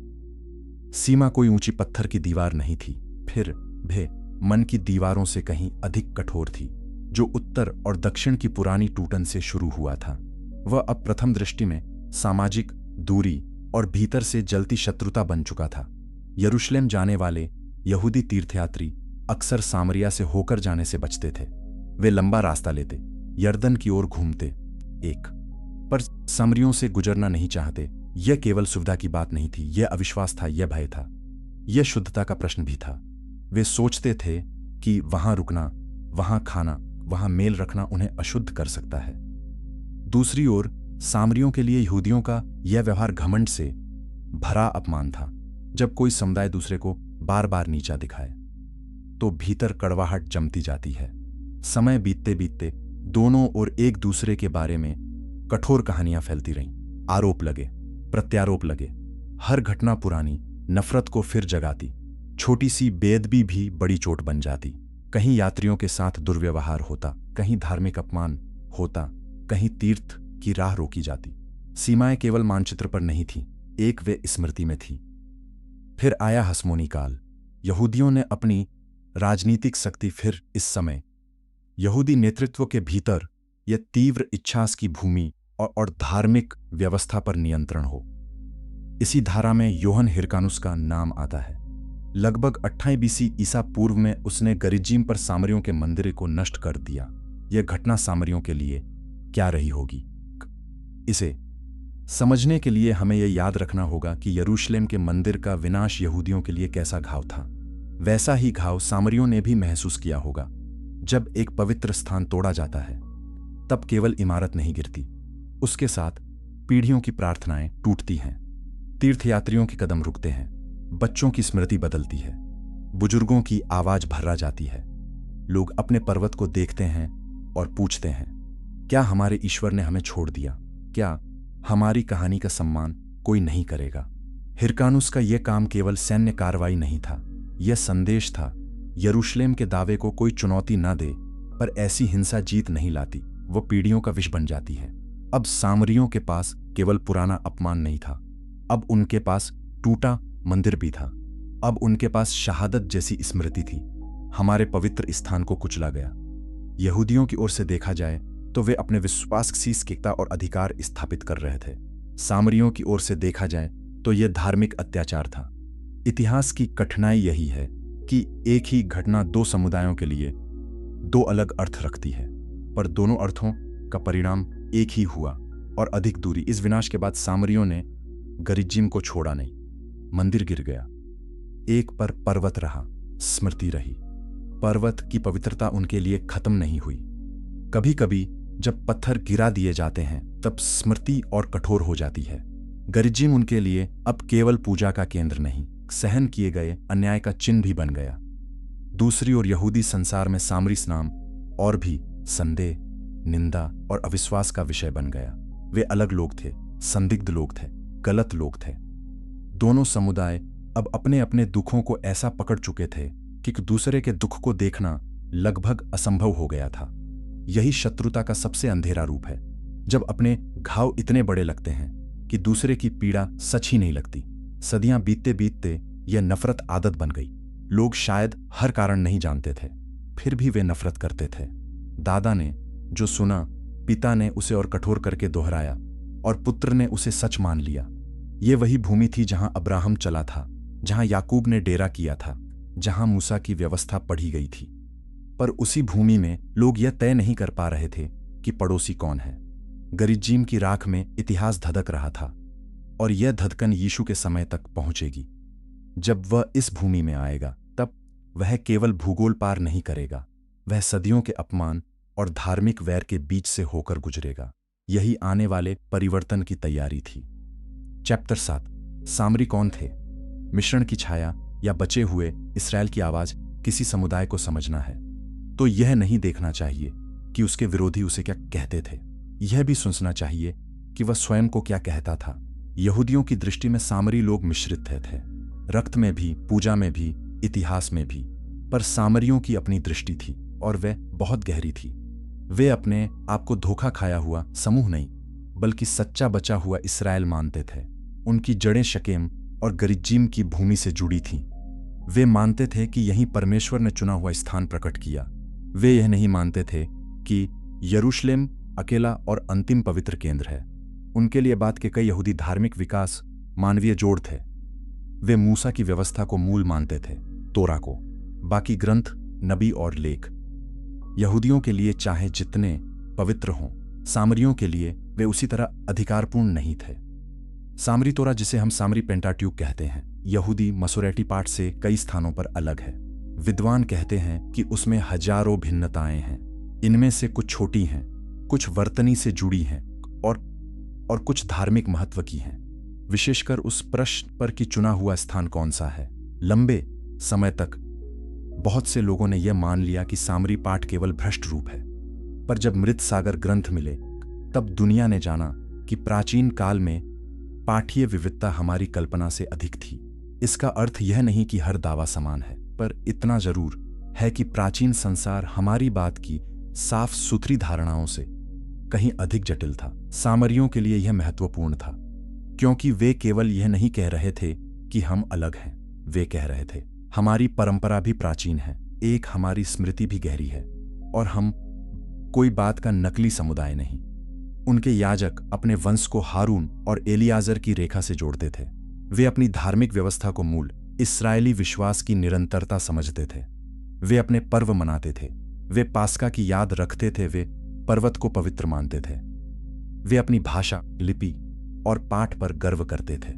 सीमा कोई ऊंची पत्थर की दीवार नहीं थी, फिर भी मन की दीवारों से कहीं अधिक कठोर थी, जो उत्तर और दक्षिण की पुरानी टूटन से शुरू हुआ था। वह अब प्रथम दृष्टि में सामाजिक दूरी और भीतर से जलती शत्रुता बन चुका था। यरूशलेम जाने वाले यहूदी तीर्थयात्री अक्सर सामरिया से होकर जाने से बचते थे। वे लंबा रास्ता लेते, यर्दन की ओर घूमते, एक, पर सामरियों से गुजरना नहीं चाहते। यह केवल सुविधा की बात नहीं थी, यह अविश्वास था, यह भय था, यह शुद्धता का प्रश्न भी था। वे सोचते थे कि वहां रुकना, वहां खाना, वहां मेल रखना उन्हें अशुद्ध कर सकता है। दूसरी ओर सामरियों के लिए यहूदियों का यह व्यवहार घमंड से भरा अपमान था। जब कोई समुदाय दूसरे को बार बार नीचा दिखाए तो भीतर कड़वाहट जमती जाती है। समय बीतते बीतते दोनों ओर एक दूसरे के बारे में कठोर कहानियां फैलती रहीं। आरोप लगे, प्रत्यारोप लगे, हर घटना पुरानी नफरत को फिर जगाती। छोटी सी बेअदबी भी बड़ी चोट बन जाती। कहीं यात्रियों के साथ दुर्व्यवहार होता, कहीं धार्मिक अपमान होता, कहीं तीर्थ की राह रोकी जाती। सीमाएं केवल मानचित्र पर नहीं थीं, एक वे स्मृति में थी। फिर आया हसमोनी काल। यहूदियों ने अपनी राजनीतिक शक्ति फिर इस समय यहूदी नेतृत्व के भीतर यह तीव्र इच्छास की भूमि और धार्मिक व्यवस्था पर नियंत्रण हो। इसी धारा में योहन हिरकानुस का नाम आता है। लगभग 28 बीसी ईसा पूर्व में उसने गरिज्जीम पर सामरियों के मंदिर को नष्ट कर दिया। यह घटना सामरियों के लिए क्या रही होगी, इसे समझने के लिए हमें यह याद रखना होगा कि यरूशलेम के मंदिर का विनाश यहूदियों के लिए कैसा घाव था। वैसा ही घाव सामरियों ने भी महसूस किया होगा। जब एक पवित्र स्थान तोड़ा जाता है, तब केवल इमारत नहीं गिरती, उसके साथ पीढ़ियों की प्रार्थनाएं टूटती हैं, तीर्थयात्रियों के कदम रुकते हैं, बच्चों की स्मृति बदलती है, बुजुर्गों की आवाज भर्रा जाती है। लोग अपने पर्वत को देखते हैं और पूछते हैं, क्या हमारे ईश्वर ने हमें छोड़ दिया? क्या हमारी कहानी का सम्मान कोई नहीं करेगा? हिरकानुस का यह काम केवल सैन्य कार्रवाई नहीं था, यह संदेश था, यरूशलेम के दावे को कोई चुनौती न दे, पर ऐसी हिंसा जीत नहीं लाती, वो पीढ़ियों का विष बन जाती है। अब सामरियों के पास केवल पुराना अपमान नहीं था, अब उनके पास टूटा मंदिर भी था। अब उनके पास शहादत जैसी स्मृति थी। हमारे पवित्र स्थान को कुचला गया। यहूदियों की ओर से देखा जाए तो वे अपने विश्वास की एकता और अधिकार स्थापित कर रहे थे। सामरियों की ओर से देखा जाए तो यह धार्मिक अत्याचार था। इतिहास की कठिनाई यही है कि एक ही घटना दो समुदायों के लिए दो अलग अर्थ रखती है, पर दोनों अर्थों का परिणाम एक ही हुआ और अधिक दूरी। इस विनाश के बाद सामरियों ने गरिज्जिम को छोड़ा नहीं। मंदिर गिर गया, एक पर पर्वत रहा, स्मृति रही। पर्वत की पवित्रता उनके लिए खत्म नहीं हुई। कभी कभी जब पत्थर गिरा दिए जाते हैं तब स्मृति और कठोर हो जाती है। गरिज्जिम उनके लिए अब केवल पूजा का केंद्र नहीं, सहन किए गए अन्याय का चिन्ह भी बन गया। दूसरी ओर यहूदी संसार में सामरिस नाम और भी संदेह, निंदा और अविश्वास का विषय बन गया। वे अलग लोग थे, संदिग्ध लोग थे, गलत लोग थे। दोनों समुदाय अब अपने अपने दुखों को ऐसा पकड़ चुके थे कि दूसरे के दुख को देखना लगभग असंभव हो गया था। यही शत्रुता का सबसे अंधेरा रूप है, जब अपने घाव इतने बड़े लगते हैं कि दूसरे की पीड़ा सच ही नहीं लगती। सदियां बीतते बीतते यह नफरत आदत बन गई। लोग शायद हर कारण नहीं जानते थे, फिर भी वे नफरत करते थे। दादा ने जो सुना, पिता ने उसे और कठोर करके दोहराया और पुत्र ने उसे सच मान लिया। ये वही भूमि थी जहां अब्राहम चला था, जहां याकूब ने डेरा किया था, जहां मूसा की व्यवस्था पढ़ी गई थी। पर उसी भूमि में लोग यह तय नहीं कर पा रहे थे कि पड़ोसी कौन है। गरिज्जिम की राख में इतिहास धधक रहा था और यह धधकन यीशु के समय तक पहुंचेगी। जब वह इस भूमि में आएगा तब वह केवल भूगोल पार नहीं करेगा, वह सदियों के अपमान और धार्मिक वैर के बीच से होकर गुजरेगा। यही आने वाले परिवर्तन की तैयारी थी। चैप्टर 7। सामरी कौन थे? मिश्रण की छाया या बचे हुए इस्राएल की आवाज किसी समुदाय को समझना है तो यह नहीं देखना चाहिए कि उसके विरोधी उसे क्या कहते थे, यह भी सोचना चाहिए कि वह स्वयं को क्या कहता था। यहूदियों की दृष्टि में सामरी लोग मिश्रित थे, रक्त में भी, पूजा में भी, इतिहास में भी। पर सामरियों की अपनी दृष्टि थी और वह बहुत गहरी थी। वे अपने आप को धोखा खाया हुआ समूह नहीं, बल्कि सच्चा बचा हुआ इस्राएल मानते थे। उनकी जड़ें शकेम और गरिज्जिम की भूमि से जुड़ी थीं। वे मानते थे कि यहीं परमेश्वर ने चुना हुआ स्थान प्रकट किया। वे यह नहीं मानते थे कि यरूशलेम अकेला और अंतिम पवित्र केंद्र है। उनके लिए बात के कई यहूदी धार्मिक विकास मानवीय जोड़ थे। वे मूसा की व्यवस्था को मूल मानते थे, तोरा को, बाकी ग्रंथ, नबी और लेख। यहूदियों के लिए चाहे जितने पवित्र हों, सामरियों के लिए वे उसी तरह अधिकारपूर्ण नहीं थे। सामरी तोरा, जिसे हम सामरी पेंटाट्यूक कहते हैं, यहूदी मसोरेटी पाठ से कई स्थानों पर अलग है। विद्वान कहते हैं कि उसमें हजारों भिन्नताएं हैं। इनमें से कुछ छोटी हैं, कुछ वर्तनी से जुड़ी हैं और कुछ धार्मिक महत्व की हैं। विशेषकर उस प्रश्न पर कि चुना हुआ स्थान कौन सा है। लंबे समय तक बहुत से लोगों ने यह मान लिया कि सामरी पाठ केवल भ्रष्ट रूप है, पर जब मृत सागर ग्रंथ मिले तब दुनिया ने जाना कि प्राचीन काल में पाठीय विविधता हमारी कल्पना से अधिक थी। इसका अर्थ यह नहीं कि हर दावा समान है, पर इतना जरूर है कि प्राचीन संसार हमारी बात की साफ सुथरी धारणाओं से कहीं अधिक जटिल था। सामरियों के लिए यह महत्वपूर्ण था, क्योंकि वे केवल यह नहीं कह रहे थे कि हम अलग हैं, वे कह रहे थे हमारी परंपरा भी प्राचीन है, एक हमारी स्मृति भी गहरी है और हम कोई बात का नकली समुदाय नहीं। उनके याजक अपने वंश को हारून और एलियाजर की रेखा से जोड़ते थे। वे अपनी धार्मिक व्यवस्था को मूल इस्राएली विश्वास की निरंतरता समझते थे। वे अपने पर्व मनाते थे, वे पास्का की याद रखते थे, वे पर्वत को पवित्र मानते थे। वे अपनी भाषा, लिपि और पाठ पर गर्व करते थे।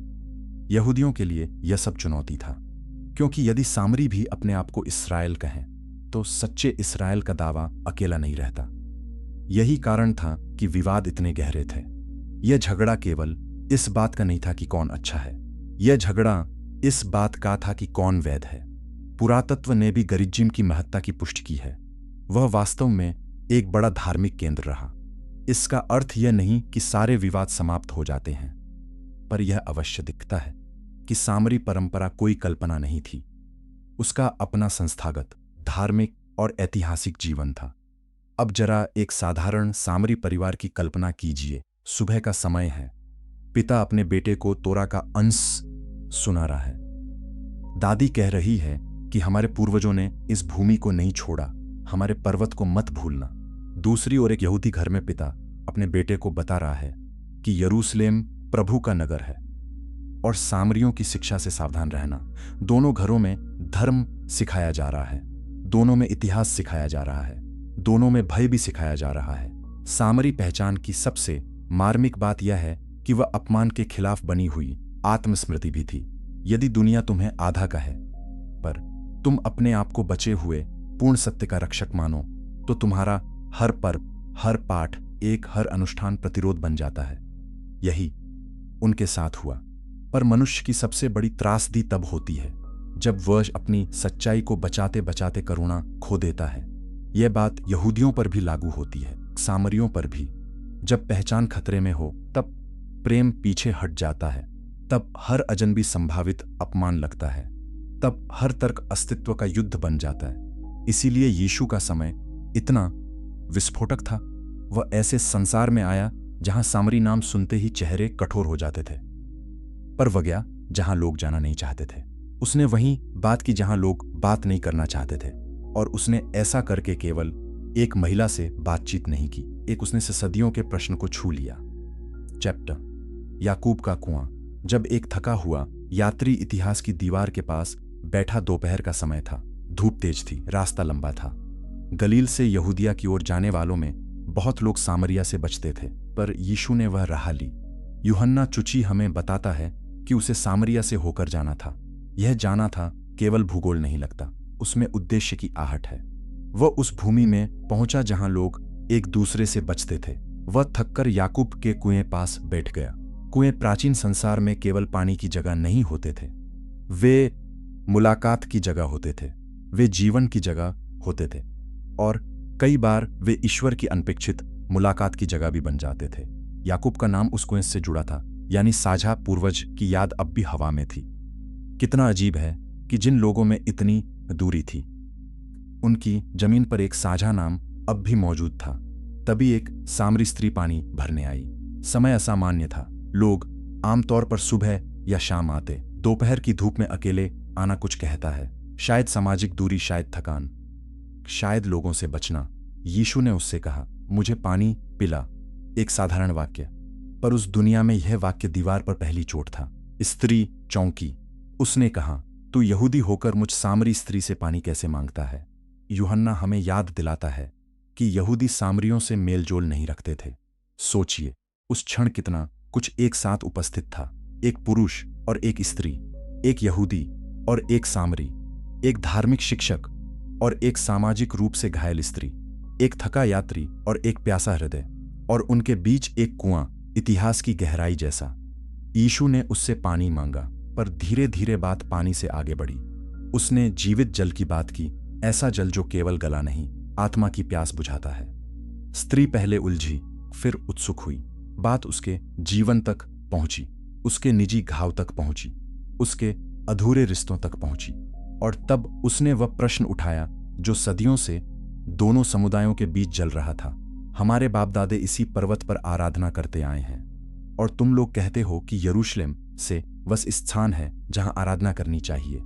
यहूदियों के लिए यह सब चुनौती था, क्योंकि यदि सामरी भी अपने आप को इस्राएल कहें तो सच्चे इस्राएल का दावा अकेला नहीं रहता। यही कारण था कि विवाद इतने गहरे थे। यह झगड़ा केवल इस बात का नहीं था कि कौन अच्छा है, यह झगड़ा इस बात का था कि कौन वैध है। पुरातत्व ने भी गरिज्जिम की महत्ता की पुष्टि की है। वह वास्तव में एक बड़ा धार्मिक केंद्र रहा। इसका अर्थ यह नहीं कि सारे विवाद समाप्त हो जाते हैं, पर यह अवश्य दिखता है कि सामरी परंपरा कोई कल्पना नहीं थी। उसका अपना संस्थागत, धार्मिक और ऐतिहासिक जीवन था। अब जरा एक साधारण सामरी परिवार की कल्पना कीजिए। सुबह का समय है, पिता अपने बेटे को तोरा का अंश सुना रहा है। दादी कह रही है कि हमारे पूर्वजों ने इस भूमि को नहीं छोड़ा, हमारे पर्वत को मत भूलना। दूसरी ओर एक यहूदी घर में पिता अपने बेटे को बता रहा है कि यरूशलेम प्रभु का नगर है और सामरियों की शिक्षा से सावधान रहना। दोनों घरों में धर्म सिखाया जा रहा है, दोनों में इतिहास सिखाया जा रहा है, दोनों में भय भी सिखाया जा रहा है। सामरी पहचान की सबसे मार्मिक बात यह है कि वह अपमान के खिलाफ बनी हुई आत्मस्मृति भी थी। यदि दुनिया तुम्हें आधा कहे पर तुम अपने आप को बचे हुए पूर्ण सत्य का रक्षक मानो, तो तुम्हारा हर पर्व, हर पाठ, हर अनुष्ठान प्रतिरोध बन जाता है। यही उनके साथ हुआ। पर मनुष्य की सबसे बड़ी त्रासदी तब होती है जब वह अपनी सच्चाई को बचाते बचाते करुणा खो देता है। यह बात यहूदियों पर भी लागू होती है, सामरियों पर भी। जब पहचान खतरे में हो तब प्रेम पीछे हट जाता है, तब हर अजनबी संभावित अपमान लगता है, तब हर तर्क अस्तित्व का युद्ध बन जाता है। इसीलिए यीशु का समय इतना विस्फोटक था। वह ऐसे संसार में आया जहां सामरी नाम सुनते ही चेहरे कठोर हो जाते थे, पर वह गया जहां लोग जाना नहीं चाहते थे। उसने वहीं बात की जहां लोग बात नहीं करना चाहते थे, और उसने ऐसा करके केवल एक महिला से बातचीत नहीं की, उसने से सदियों के प्रश्न को छू लिया। चैप्टर याकूब का कुआं। जब एक थका हुआ यात्री इतिहास की दीवार के पास बैठा, दोपहर का समय था, धूप तेज थी, रास्ता लंबा था। गलील से यहूदिया की ओर जाने वालों में बहुत लोग सामरिया से बचते थे, पर यीशु ने वह राह ली। यूहन्ना चुची हमें बताता है कि उसे सामरिया से होकर जाना था। यह जाना था केवल भूगोल नहीं लगता, उसमें उद्देश्य की आहट है। वह उस भूमि में पहुंचा जहां लोग एक दूसरे से बचते थे। वह थककर याकूब के कुएं पास बैठ गया। कुएं प्राचीन संसार में केवल पानी की जगह नहीं होते थे, वे मुलाकात की जगह होते थे, वे जीवन की जगह होते थे, और कई बार वे ईश्वर की अनपेक्षित मुलाकात की जगह भी बन जाते थे। याकूब का नाम उस कुएं से जुड़ा था, यानी साझा पूर्वज की याद अब भी हवा में थी। कितना अजीब है कि जिन लोगों में इतनी दूरी थी, उनकी जमीन पर एक साझा नाम अब भी मौजूद था। तभी एक सामरी स्त्री पानी भरने आई। समय असामान्य था। लोग आमतौर पर सुबह या शाम आते। दोपहर की धूप में अकेले आना कुछ कहता है, शायद सामाजिक दूरी, शायद थकान, शायद लोगों से बचना। यीशु ने उससे कहा, मुझे पानी पिला। एक साधारण वाक्य, पर उस दुनिया में यह वाक्य दीवार पर पहली चोट था। स्त्री चौंकी। उसने कहा, तू यहूदी होकर मुझ सामरी स्त्री से पानी कैसे मांगता है? यूहन्ना हमें याद दिलाता है कि यहूदी सामरियों से मेलजोल नहीं रखते थे। सोचिए, उस क्षण कितना कुछ एक साथ उपस्थित था। एक पुरुष और एक स्त्री, एक यहूदी और एक सामरी, एक धार्मिक शिक्षक और एक सामाजिक रूप से घायल स्त्री, एक थका यात्री और एक प्यासा हृदय, और उनके बीच एक कुआं, इतिहास की गहराई जैसा। यीशु ने उससे पानी मांगा, पर धीरे धीरे बात पानी से आगे बढ़ी। उसने जीवित जल की बात की, ऐसा जल जो केवल गला नहीं, आत्मा की प्यास बुझाता है। स्त्री पहले उलझी, फिर उत्सुक हुई। बात उसके जीवन तक पहुंची, उसके निजी घाव तक पहुंची, उसके अधूरे रिश्तों तक पहुंची, और तब उसने वह प्रश्न उठाया जो सदियों से दोनों समुदायों के बीच जल रहा था। हमारे बाप दादे इसी पर्वत पर आराधना करते आए हैं, और तुम लोग कहते हो कि यरूशलेम से बस स्थान है जहां आराधना करनी चाहिए।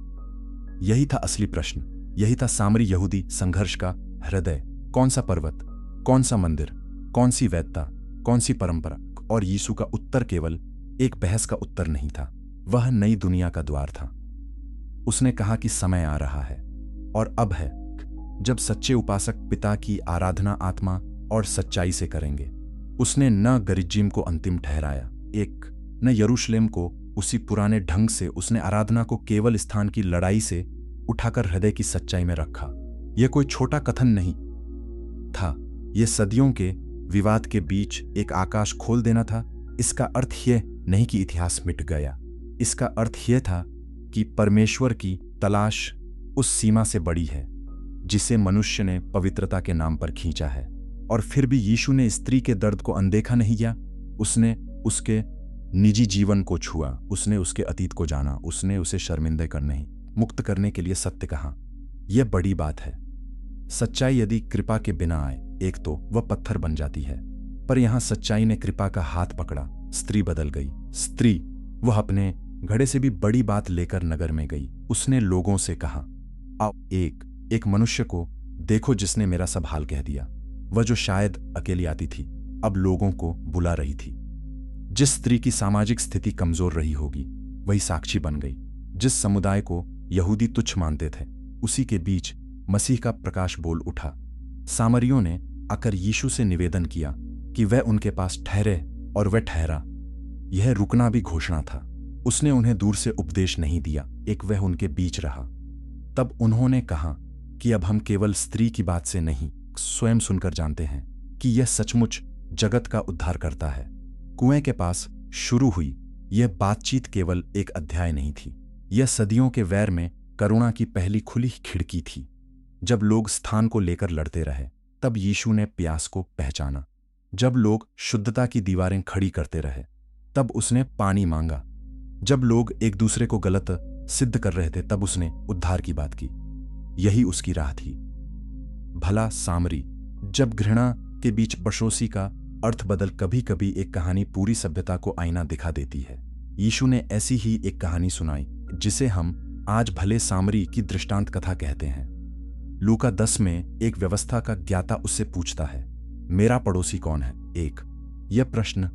यही था असली प्रश्न, यही था सामरी यहूदी संघर्ष का हृदय। कौन सा पर्वत, कौन सा मंदिर, कौन सी वैधता, कौन सी परंपरा? और यीशु का उत्तर केवल एक बहस का उत्तर नहीं था, वह नई दुनिया का द्वार था। उसने कहा कि समय आ रहा है, और अब है, जब सच्चे उपासक पिता की आराधना आत्मा और सच्चाई से करेंगे। उसने न गरिज्जिम को अंतिम ठहराया, न यरूशलेम को उसी पुराने ढंग से। उसने आराधना को केवल स्थान की लड़ाई से उठाकर हृदय की सच्चाई में रखा। यह कोई छोटा कथन नहीं था, यह सदियों के विवाद के बीच एक आकाश खोल देना था। इसका अर्थ यह नहीं कि इतिहास मिट गया, इसका अर्थ यह था कि परमेश्वर की तलाश उस सीमा से बड़ी है जिसे मनुष्य ने पवित्रता के नाम पर खींचा है। और फिर भी यीशु ने स्त्री के दर्द को अनदेखा नहीं किया। उसने उसके निजी जीवन को छुआ, उसने उसके अतीत को जाना, उसने उसे शर्मिंदा करने, मुक्त करने के लिए सत्य कहा। यह बड़ी बात है। सच्चाई यदि कृपा के बिना आए, एक तो वह पत्थर बन जाती है, पर यहां सच्चाई ने कृपा का हाथ पकड़ा। स्त्री बदल गई। स्त्री, वह अपने घड़े से भी बड़ी बात लेकर नगर में गई। उसने लोगों से कहा, आओ एक मनुष्य को देखो जिसने मेरा सब हाल कह दिया। वह जो शायद अकेली आती थी अब लोगों को बुला रही थी। जिस स्त्री की सामाजिक स्थिति कमजोर रही होगी वही साक्षी बन गई। जिस समुदाय को यहूदी तुच्छ मानते थे उसी के बीच मसीह का प्रकाश बोल उठा। सामरियों ने आकर यीशु से निवेदन किया कि वह उनके पास ठहरे और वह ठहरा। यह रुकना भी घोषणा था। उसने उन्हें दूर से उपदेश नहीं दिया, वह उनके बीच रहा। तब उन्होंने कहा कि अब हम केवल स्त्री की बात से नहीं स्वयं सुनकर जानते हैं कि यह सचमुच जगत का उद्धार करता है। कुएं के पास शुरू हुई यह बातचीत केवल एक अध्याय नहीं थी, यह सदियों के वैर में करुणा की पहली खुली खिड़की थी। जब लोग स्थान को लेकर लड़ते रहे तब यीशु ने प्यास को पहचाना। जब लोग शुद्धता की दीवारें खड़ी करते रहे तब उसने पानी मांगा। जब लोग एक दूसरे को गलत सिद्ध कर रहे थे तब उसने उद्धार की बात की। यही उसकी राह थी। भला सामरी, जब घृणा के बीच पड़ोसी का अर्थ बदल कभी कभी एक कहानी पूरी सभ्यता को आईना दिखा देती है। यीशु ने ऐसी ही एक कहानी सुनाई जिसे हम आज भले सामरी की दृष्टांत कथा कहते हैं। लूका 10 में एक व्यवस्था का ज्ञाता उससे पूछता है, मेरा पड़ोसी कौन है? यह प्रश्न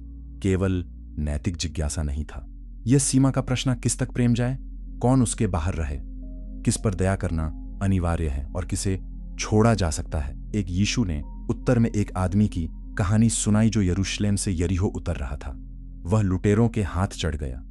केवल नैतिक जिज्ञासा नहीं था। यह सीमा का प्रश्न, किस तक प्रेम जाए, कौन उसके बाहर रहे, किस पर दया करना अनिवार्य है और किसे छोड़ा जा सकता है। यीशु ने उत्तर में एक आदमी की कहानी सुनाई जो यरूशलेम से यरीहो उतर रहा था। वह लुटेरों के हाथ चढ़ गया,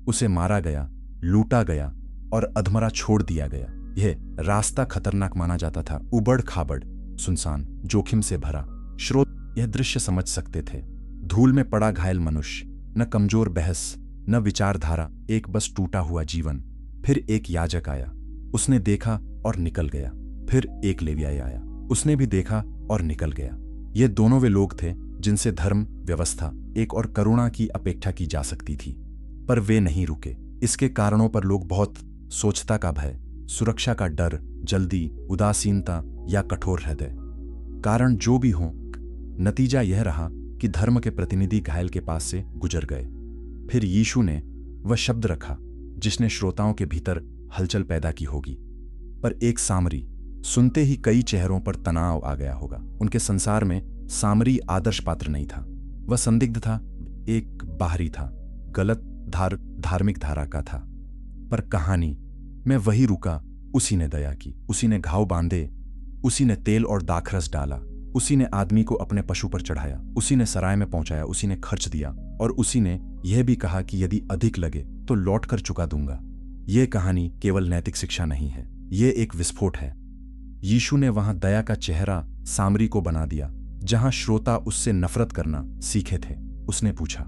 उसे मारा गया, लूटा गया और अधमरा छोड़ दिया गया। यह रास्ता खतरनाक माना जाता था, उबड़ खाबड़, सुनसान, जोखिम से भरा। श्रोत यह दृश्य समझ सकते थे। धूल में पड़ा घायल मनुष्य, न कमजोर बहस न विचारधारा, एक बस टूटा हुआ जीवन। फिर एक याजक आया, उसने देखा और निकल गया। फिर एक लेवियाई आया, उसने भी देखा और निकल गया। ये दोनों वे लोग थे जिनसे धर्म, व्यवस्था, एक और करुणा की अपेक्षा की जा सकती थी, पर वे नहीं रुके। इसके कारणों पर लोग बहुत सोचता का भय, सुरक्षा का डर, जल्दी, उदासीनता या कठोर हृदय। कारण जो भी हो, नतीजा यह रहा कि धर्म के प्रतिनिधि घायल के पास से गुजर गए। फिर यीशु ने वह शब्द रखा जिसने श्रोताओं के भीतर हलचल पैदा की होगी। पर एक सामरी सुनते ही कई चेहरों पर तनाव आ गया होगा। उनके संसार में सामरी आदर्श पात्र नहीं था। वह संदिग्ध था, एक बाहरी था, गलत धार्मिक धारा का था। पर कहानी में वही रुका। उसी ने दया की, उसी ने घाव बांधे, उसी ने तेल और दाखरस डाला, उसी ने आदमी को अपने पशु पर चढ़ाया, उसी ने सराय में पहुंचाया, उसी ने खर्च दिया और उसी ने यह भी कहा कि यदि अधिक लगे तो लौट कर चुका दूंगा। यह कहानी केवल नैतिक शिक्षा नहीं है, यह एक विस्फोट है। यीशु ने वहां दया का चेहरा सामरी को बना दिया जहां श्रोता उससे नफरत करना सीखे थे। उसने पूछा,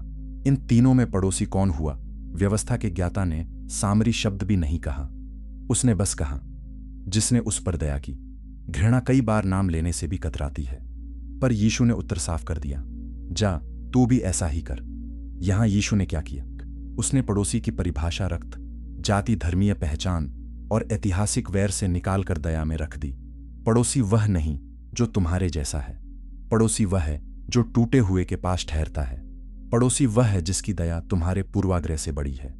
इन तीनों में पड़ोसी कौन हुआ? व्यवस्था के ज्ञाता ने सामरी शब्द भी नहीं कहा। उसने बस कहा, जिसने उस पर दया की। घृणा कई बार नाम लेने से भी कतराती है, पर यीशु ने उत्तर साफ कर दिया, जा तू भी ऐसा ही कर। यहां यीशु ने क्या किया? उसने पड़ोसी की परिभाषा रक्त, जाति, धर्मीय पहचान और ऐतिहासिक वैर से निकालकर दया में रख दी। पड़ोसी वह नहीं जो तुम्हारे जैसा है, पड़ोसी वह है जो टूटे हुए के पास ठहरता है, पड़ोसी वह है जिसकी दया तुम्हारे पूर्वाग्रह से बड़ी है।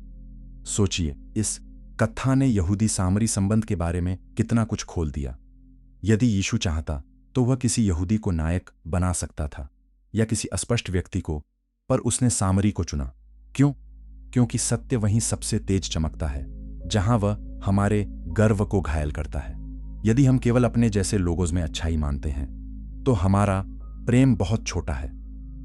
सोचिए, इस कथा ने यहूदी सामरी संबंध के बारे में कितना कुछ खोल दिया। यदि यीशु चाहता तो वह किसी यहूदी को नायक बना सकता था या किसी अस्पष्ट व्यक्ति को, पर उसने सामरी को चुना। क्यों? क्योंकि सत्य वहीं सबसे तेज चमकता है जहां वह हमारे गर्व को घायल करता है। यदि हम केवल अपने जैसे लोगों में अच्छाई मानते हैं तो हमारा प्रेम बहुत छोटा है।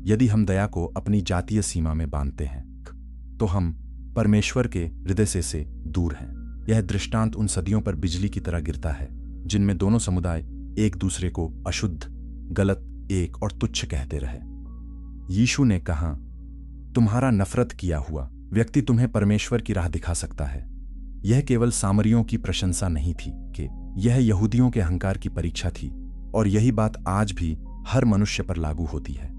यदि हम दया को अपनी जातीय सीमा में बांधते हैं तो हम परमेश्वर के हृदय से दूर हैं। यह दृष्टांत उन सदियों पर बिजली की तरह गिरता है जिनमें दोनों समुदाय एक दूसरे को अशुद्ध, गलत, एक और तुच्छ कहते रहे। यीशु ने कहा, तुम्हारा नफरत किया हुआ व्यक्ति तुम्हें परमेश्वर की राह दिखा सकता है। यह केवल सामरियों की प्रशंसा नहीं थी कि यह यहूदियों के अहंकार की परीक्षा थी, और यही बात आज भी हर मनुष्य पर लागू होती है।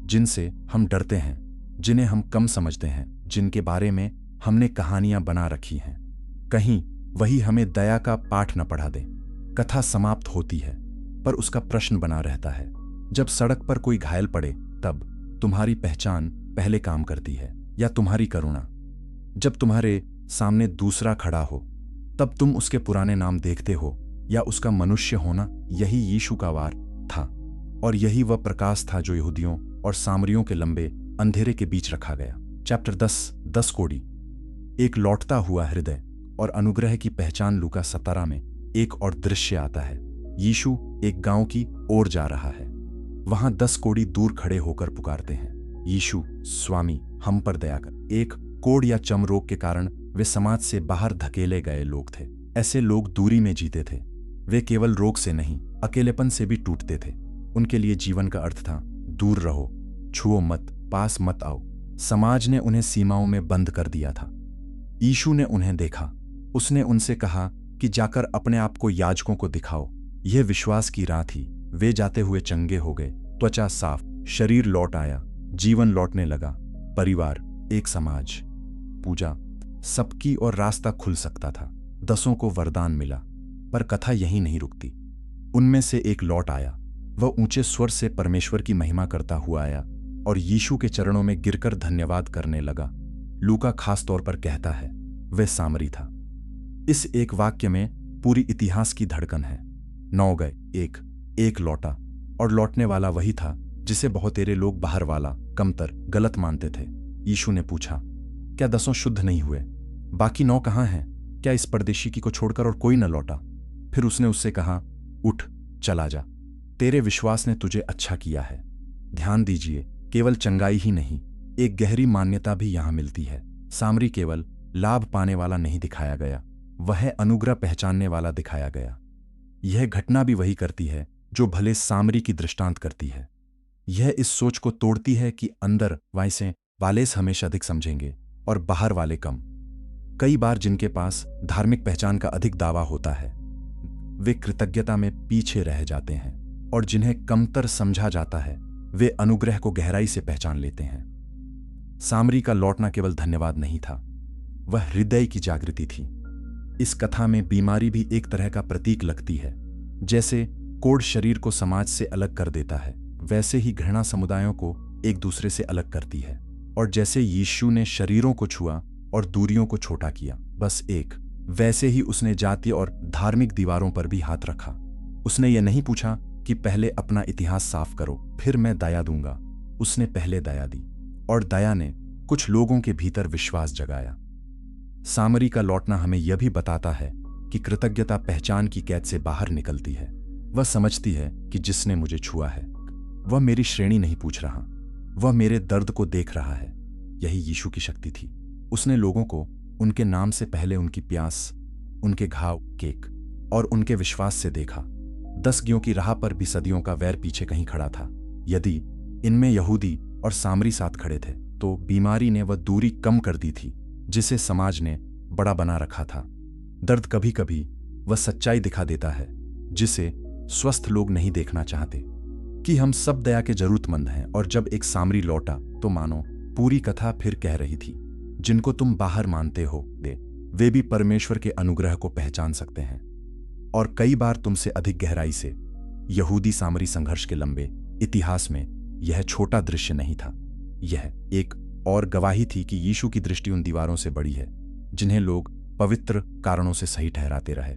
जिनसे हम डरते हैं, जिन्हें हम कम समझते हैं, जिनके बारे में हमने कहानियां बना रखी हैं, कहीं वही हमें दया का पाठ न पढ़ा दे। कथा समाप्त होती है पर उसका प्रश्न बना रहता है। जब सड़क पर कोई घायल पड़े तब तुम्हारी पहचान पहले काम करती है या तुम्हारी करुणा? जब तुम्हारे सामने दूसरा खड़ा हो तब तुम उसके पुराने नाम देखते हो या उसका मनुष्य होना, यही यीशु का वार था। और यही वह प्रकाश था जो यहूदियों और सामरियों के लंबे अंधेरे के बीच रखा गया। चैप्टर 10 कोड़ी। एक लौटता हुआ हृदय और अनुग्रह की पहचान। लूका 17 में एक और दृश्य आता है। यीशु एक गांव की ओर जा रहा है। वहां 10 कोढ़ी दूर खड़े होकर पुकारते हैं, यीशु स्वामी हम पर दया कर। एक कोढ़ या चर्म रोग के कारण वे समाज से बाहर धकेले गए लोग थे। ऐसे लोग दूरी में जीते थे। वे केवल रोग से नहीं, अकेलेपन से भी टूटते थे। उनके लिए जीवन का अर्थ था दूर रहो, छुओ मत, पास मत आओ। समाज ने उन्हें सीमाओं में बंद कर दिया था। यीशु ने उन्हें देखा। उसने उनसे कहा कि जाकर अपने आप को याजकों को दिखाओ। यह विश्वास की राह थी। वे जाते हुए चंगे हो गए, त्वचा साफ, शरीर लौट आया, जीवन लौटने लगा। परिवार, एक समाज, पूजा सबकी और रास्ता खुल सकता था। 10 को वरदान मिला, पर कथा यहीं नहीं रुकती। उनमें से एक लौट आया। वह ऊंचे स्वर से परमेश्वर की महिमा करता हुआ आया और यीशु के चरणों में गिरकर धन्यवाद करने लगा। लूका खास तौर पर कहता है वह सामरी था। इस एक वाक्य में पूरी इतिहास की धड़कन है। 9 गए, एक लौटा, और लौटने वाला वही था जिसे बहुतेरे लोग बाहर वाला, कमतर, गलत मानते थे। यीशु ने पूछा, क्या 10 शुद्ध नहीं हुए? बाकी 9 कहाँ हैं? क्या इस परदेशी की को छोड़कर और कोई न लौटा? फिर उसने उससे कहा, उठ, चला जा, तेरे विश्वास ने तुझे अच्छा किया है। ध्यान दीजिए, केवल चंगाई ही नहीं, एक गहरी मान्यता भी यहां मिलती है। सामरी केवल लाभ पाने वाला नहीं दिखाया गया, वह अनुग्रह पहचानने वाला दिखाया गया। यह घटना भी वही करती है जो भले सामरी की दृष्टांत करती है। यह इस सोच को तोड़ती है कि अंदर वाले हमेशा अधिक समझेंगे और बाहर वाले कम। कई बार जिनके पास धार्मिक पहचान का अधिक दावा होता है वे कृतज्ञता में पीछे रह जाते हैं, और जिन्हें कमतर समझा जाता है वे अनुग्रह को गहराई से पहचान लेते हैं। सामरी का लौटना केवल धन्यवाद नहीं था, वह हृदय की जागृति थी। इस कथा में बीमारी भी एक तरह का प्रतीक लगती है। जैसे कोढ़ शरीर को समाज से अलग कर देता है, वैसे ही घृणा समुदायों को एक दूसरे से अलग करती है। और जैसे यीशु ने शरीरों को छुआ और दूरियों को छोटा किया, वैसे ही उसने जातीय और धार्मिक दीवारों पर भी हाथ रखा। उसने ये नहीं पूछा कि पहले अपना इतिहास साफ करो, फिर मैं दया दूंगा। उसने पहले दया दी, और दया ने कुछ लोगों के भीतर विश्वास जगाया। सामरी का लौटना हमें यह भी बताता है कि कृतज्ञता पहचान की कैद से बाहर निकलती है। वह समझती है कि जिसने मुझे छुआ है वह मेरी श्रेणी नहीं पूछ रहा, वह मेरे दर्द को देख रहा है। यही यीशु की शक्ति थी। उसने लोगों को उनके नाम से पहले उनकी प्यास, उनके घाव, केक और उनके विश्वास से देखा। 10 ज्ञों की राह पर भी सदियों का वैर पीछे कहीं खड़ा था। यदि इनमें यहूदी और सामरी साथ खड़े थे तो बीमारी ने वह दूरी कम कर दी थी जिसे समाज ने बड़ा बना रखा था। दर्द कभी कभी वह सच्चाई दिखा देता है जिसे स्वस्थ लोग नहीं देखना चाहते, कि हम सब दया के जरूरतमंद हैं। और जब एक सामरी लौटा तो मानो पूरी कथा फिर कह रही थी, जिनको तुम बाहर मानते हो वे भी परमेश्वर के अनुग्रह को पहचान सकते हैं, और कई बार तुमसे अधिक गहराई से। यहूदी सामरी संघर्ष के लंबे इतिहास में यह छोटा दृश्य नहीं था, यह एक और गवाही थी कि यीशु की दृष्टि उन दीवारों से बड़ी है जिन्हें लोग पवित्र कारणों से सही ठहराते रहे।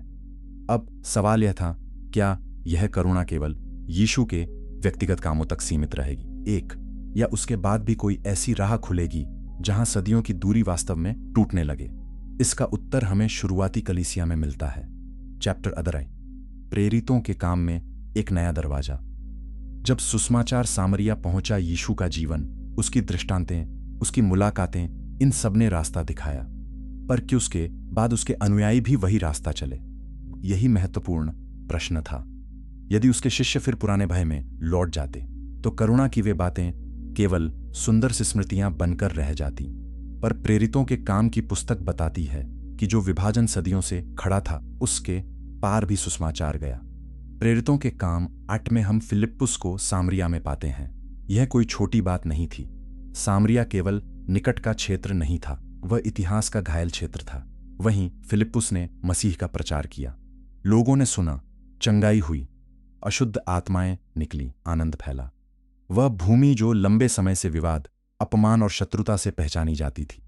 अब सवाल यह था, क्या यह करुणा केवल यीशु के व्यक्तिगत कामों तक सीमित रहेगी, या उसके बाद भी कोई ऐसी राह खुलेगी जहां सदियों की दूरी वास्तव में टूटने लगे? इसका उत्तर हमें शुरुआती कलीसिया में मिलता है। चैप्टर 11, प्रेरितों के काम में एक नया दरवाजा। जब सुसमाचार सामरिया पहुंचा, यीशु का जीवन, उसकी दृष्टांतें, उसकी मुलाकातें, इन सब ने रास्ता दिखाया। पर कि उसके बाद उसके अनुयायी भी वही रास्ता चले? यही महत्वपूर्ण प्रश्न था। यदि उसके शिष्य फिर पुराने भय में लौट जाते तो करुणा की वे बातें केवल सुंदर सी स्मृतियां बनकर रह जाती। पर प्रेरितों के काम की पुस्तक बताती है कि जो विभाजन सदियों से खड़ा था उसके पार भी सुसमाचार गया। प्रेरितों के काम 8 में हम फिलिप्पुस को सामरिया में पाते हैं। यह कोई छोटी बात नहीं थी। सामरिया केवल निकट का क्षेत्र नहीं था, वह इतिहास का घायल क्षेत्र था। वहीं फिलिप्पुस ने मसीह का प्रचार किया। लोगों ने सुना, चंगाई हुई, अशुद्ध आत्माएं निकली, आनंद फैला। वह भूमि जो लंबे समय से विवाद, अपमान और शत्रुता से पहचानी जाती थी,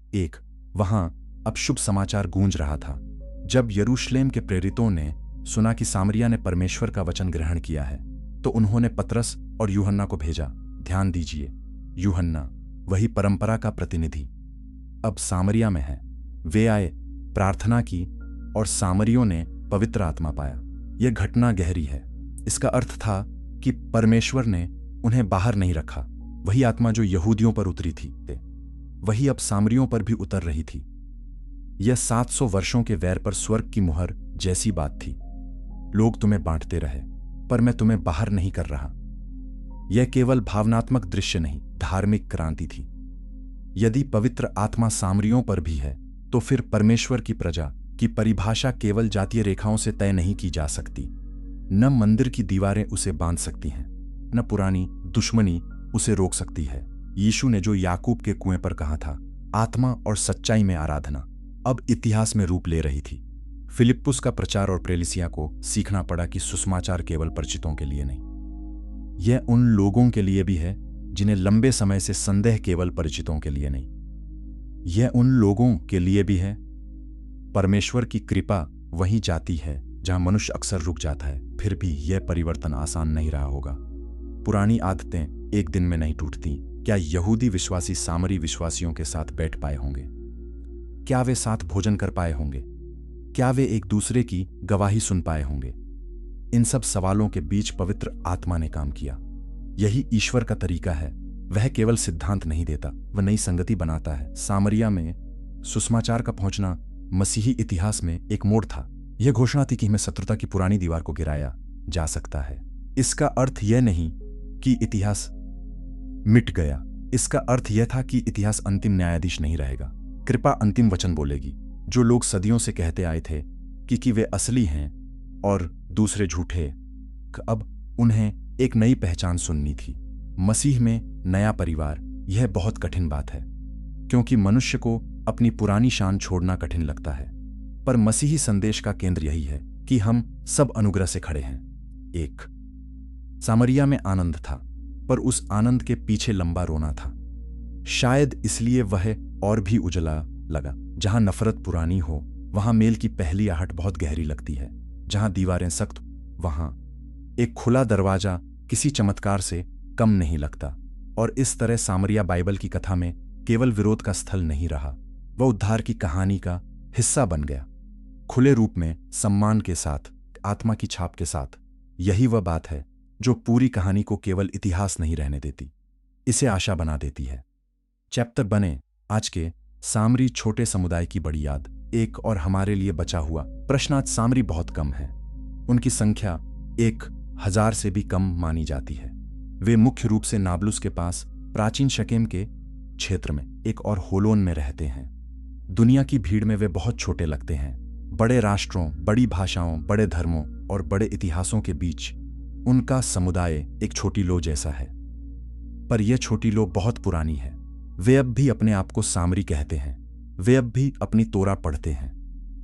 वहां अब शुभ समाचार गूंज रहा था। जब यरूशलेम के प्रेरितों ने सुना कि सामरिया ने परमेश्वर का वचन ग्रहण किया है, तो उन्होंने पतरस और यूहन्ना को भेजा। ध्यान दीजिए, यूहन्ना, वही परंपरा का प्रतिनिधि, अब सामरिया में है। वे आए, प्रार्थना की, और सामरियों ने पवित्र आत्मा पाया। यह घटना गहरी है। इसका अर्थ था कि परमेश्वर ने उन्हें बाहर नहीं रखा। वही आत्मा जो यहूदियों पर उतरी थी, वही अब सामरियों पर भी उतर रही थी। यह 700 वर्षों के वैर पर स्वर्ग की मुहर जैसी बात थी। लोग तुम्हें बांटते रहे, पर मैं तुम्हें बाहर नहीं कर रहा। यह केवल भावनात्मक दृश्य नहीं, धार्मिक क्रांति थी। यदि पवित्र आत्मा सामरियों पर भी है, तो फिर परमेश्वर की प्रजा की परिभाषा केवल जातीय रेखाओं से तय नहीं की जा सकती। न मंदिर की दीवारें उसे बांध सकती हैं, न पुरानी दुश्मनी उसे रोक सकती है। यीशु ने जो याकूब के कुएं पर कहा था, आत्मा और सच्चाई में आराधना, अब इतिहास में रूप ले रही थी। फिलिप्पुस का प्रचार और प्रेलिसिया को सीखना पड़ा कि सुसमाचार केवल परिचितों के लिए नहीं, यह उन लोगों के लिए भी है जिन्हें लंबे समय से संदेह केवल परिचितों के लिए नहीं, यह उन लोगों के लिए भी है। परमेश्वर की कृपा वहीं जाती है जहां मनुष्य अक्सर रुक जाता है। फिर भी यह परिवर्तन आसान नहीं रहा होगा। पुरानी आदतें एक दिन में नहीं टूटती। क्या यहूदी विश्वासी सामरी विश्वासियों के साथ बैठ पाए होंगे? क्या वे साथ भोजन कर पाए होंगे? क्या वे एक दूसरे की गवाही सुन पाए होंगे? इन सब सवालों के बीच पवित्र आत्मा ने काम किया। यही ईश्वर का तरीका है। वह केवल सिद्धांत नहीं देता, वह नई संगति बनाता है। सामरिया में सुसमाचार का पहुंचना मसीही इतिहास में एक मोड़ था। यह घोषणा थी कि हमें शत्रुता की पुरानी दीवार को गिराया जा सकता है। इसका अर्थ यह नहीं कि इतिहास मिट गया। इसका अर्थ यह था कि इतिहास अंतिम न्यायाधीश नहीं रहेगा। कृपा अंतिम वचन बोलेगी। जो लोग सदियों से कहते आए थे कि वे असली हैं और दूसरे झूठे, अब उन्हें एक नई पहचान सुननी थी। मसीह में नया परिवार, यह बहुत कठिन बात है, क्योंकि मनुष्य को अपनी पुरानी शान छोड़ना कठिन लगता है। पर मसीही संदेश का केंद्र यही है कि हम सब अनुग्रह से खड़े हैं। एक सामरिया में आनंद था, पर उस आनंद के पीछे लंबा रोना था। शायद इसलिए वह और भी उजला लगा। जहां नफरत पुरानी हो, वहां मेल की पहली आहट बहुत गहरी लगती है। जहां दीवारें सख्त, वहां एक खुला दरवाजा किसी चमत्कार से कम नहीं लगता। और इस तरह सामरिया बाइबल की कथा में केवल विरोध का स्थल नहीं रहा, वह उद्धार की कहानी का हिस्सा बन गया। खुले रूप में, सम्मान के साथ, आत्मा की छाप के साथ। यही वह बात है जो पूरी कहानी को केवल इतिहास नहीं रहने देती, इसे आशा बना देती है। चैप्टर बने आज के सामरी छोटे समुदाय की बड़ी याद। एक और हमारे लिए बचा हुआ प्रश्न। आज सामरी बहुत कम है। उनकी संख्या 1000 से भी कम मानी जाती है। वे मुख्य रूप से नाब्लुस के पास प्राचीन शकेम के क्षेत्र में एक और होलोन में रहते हैं। दुनिया की भीड़ में वे बहुत छोटे लगते हैं। बड़े राष्ट्रों, बड़ी भाषाओं, बड़े धर्मों और बड़े इतिहासों के बीच उनका समुदाय एक छोटी लो जैसा है। पर यह छोटी लो बहुत पुरानी है। वे अब भी अपने आप को सामरी कहते हैं। वे अब भी अपनी तोरा पढ़ते हैं।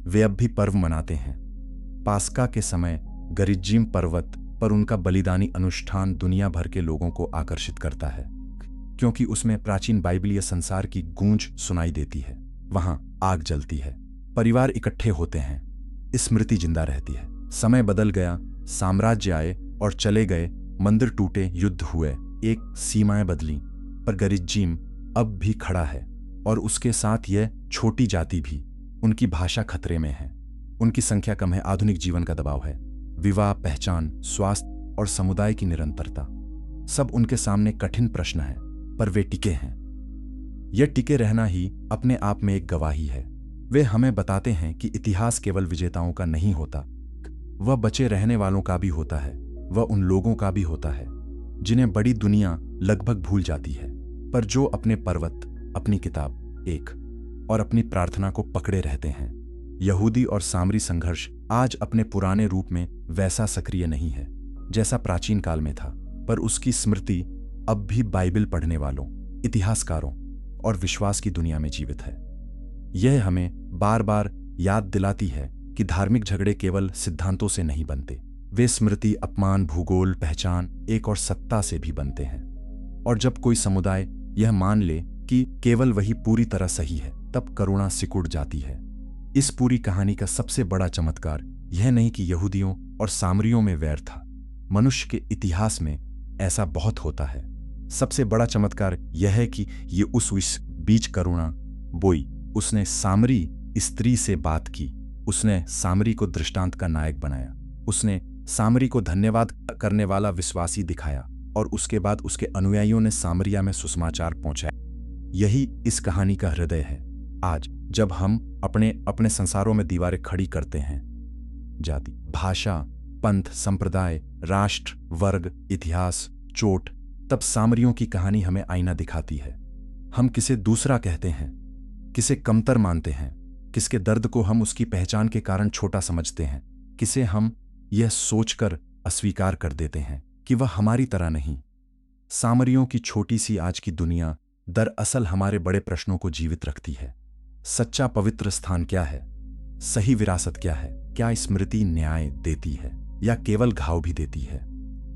वे अब भी पर्व मनाते हैं। पास्का के समय गरिज्जिम पर्वत पर उनका बलिदानी अनुष्ठान दुनिया भर के लोगों को आकर्षित करता है, क्योंकि उसमें प्राचीन बाइबलीय संसार की गूंज सुनाई देती है। वहां आग जलती है, परिवार इकट्ठे होते हैं, स्मृति जिंदा रहती है। समय बदल गया, साम्राज्य आए और चले गए, मंदिर टूटे, युद्ध हुए, एक सीमाएं बदली, पर गरिज्जिम अब भी खड़ा है। और उसके साथ यह छोटी जाति भी। उनकी भाषा खतरे में है, उनकी संख्या कम है, आधुनिक जीवन का दबाव है, विवाह, पहचान, स्वास्थ्य और समुदाय की निरंतरता, सब उनके सामने कठिन प्रश्न है। पर वे टिके हैं। यह टिके रहना ही अपने आप में एक गवाही है। वे हमें बताते हैं कि इतिहास केवल विजेताओं का नहीं होता, वह बचे रहने वालों का भी होता है। वह उन लोगों का भी होता है जिन्हें बड़ी दुनिया लगभग भूल जाती है, पर जो अपने पर्वत, अपनी किताब एक और अपनी प्रार्थना को पकड़े रहते हैं। यहूदी और सामरी संघर्ष आज अपने पुराने रूप में वैसा सक्रिय नहीं है जैसा प्राचीन काल में था, पर उसकी स्मृति अब भी बाइबल पढ़ने वालों, इतिहासकारों और विश्वास की दुनिया में जीवित है। यह हमें बार बार याद दिलाती है कि धार्मिक झगड़े केवल सिद्धांतों से नहीं बनते, वे स्मृति, अपमान, भूगोल, पहचान, एक और सत्ता से भी बनते हैं। और जब कोई समुदाय यह मान ले कि केवल वही पूरी तरह सही है, तब करुणा सिकुड़ जाती है। इस पूरी कहानी का सबसे बड़ा चमत्कार यह नहीं कि यहूदियों और सामरियों में वैर था। मनुष्य के इतिहास में ऐसा बहुत होता है। सबसे बड़ा चमत्कार यह है कि ये उस बीच करुणा बोई। उसने सामरी स्त्री से बात की, उसने सामरी को दृष्टांत का नायक बनाया, उसने सामरी को धन्यवाद करने वाला विश्वासी दिखाया और उसके बाद उसके अनुयायियों ने सामरिया में सुसमाचार पहुंचाया। यही इस कहानी का हृदय है। आज जब हम अपने अपने संसारों में दीवारें खड़ी करते हैं, जाति, भाषा, पंथ, संप्रदाय, राष्ट्र, वर्ग, इतिहास, चोट, तब सामरियों की कहानी हमें आईना दिखाती है। हम किसे दूसरा कहते हैं, किसे कमतर मानते हैं, किसके दर्द को हम उसकी पहचान के कारण छोटा समझते हैं, किसे हम यह सोचकर अस्वीकार कर देते हैं कि वह हमारी तरह नहीं। सामरियों की छोटी सी आज की दुनिया दरअसल हमारे बड़े प्रश्नों को जीवित रखती है। सच्चा पवित्र स्थान क्या है? सही विरासत क्या है? क्या स्मृति न्याय देती है या केवल घाव भी देती है?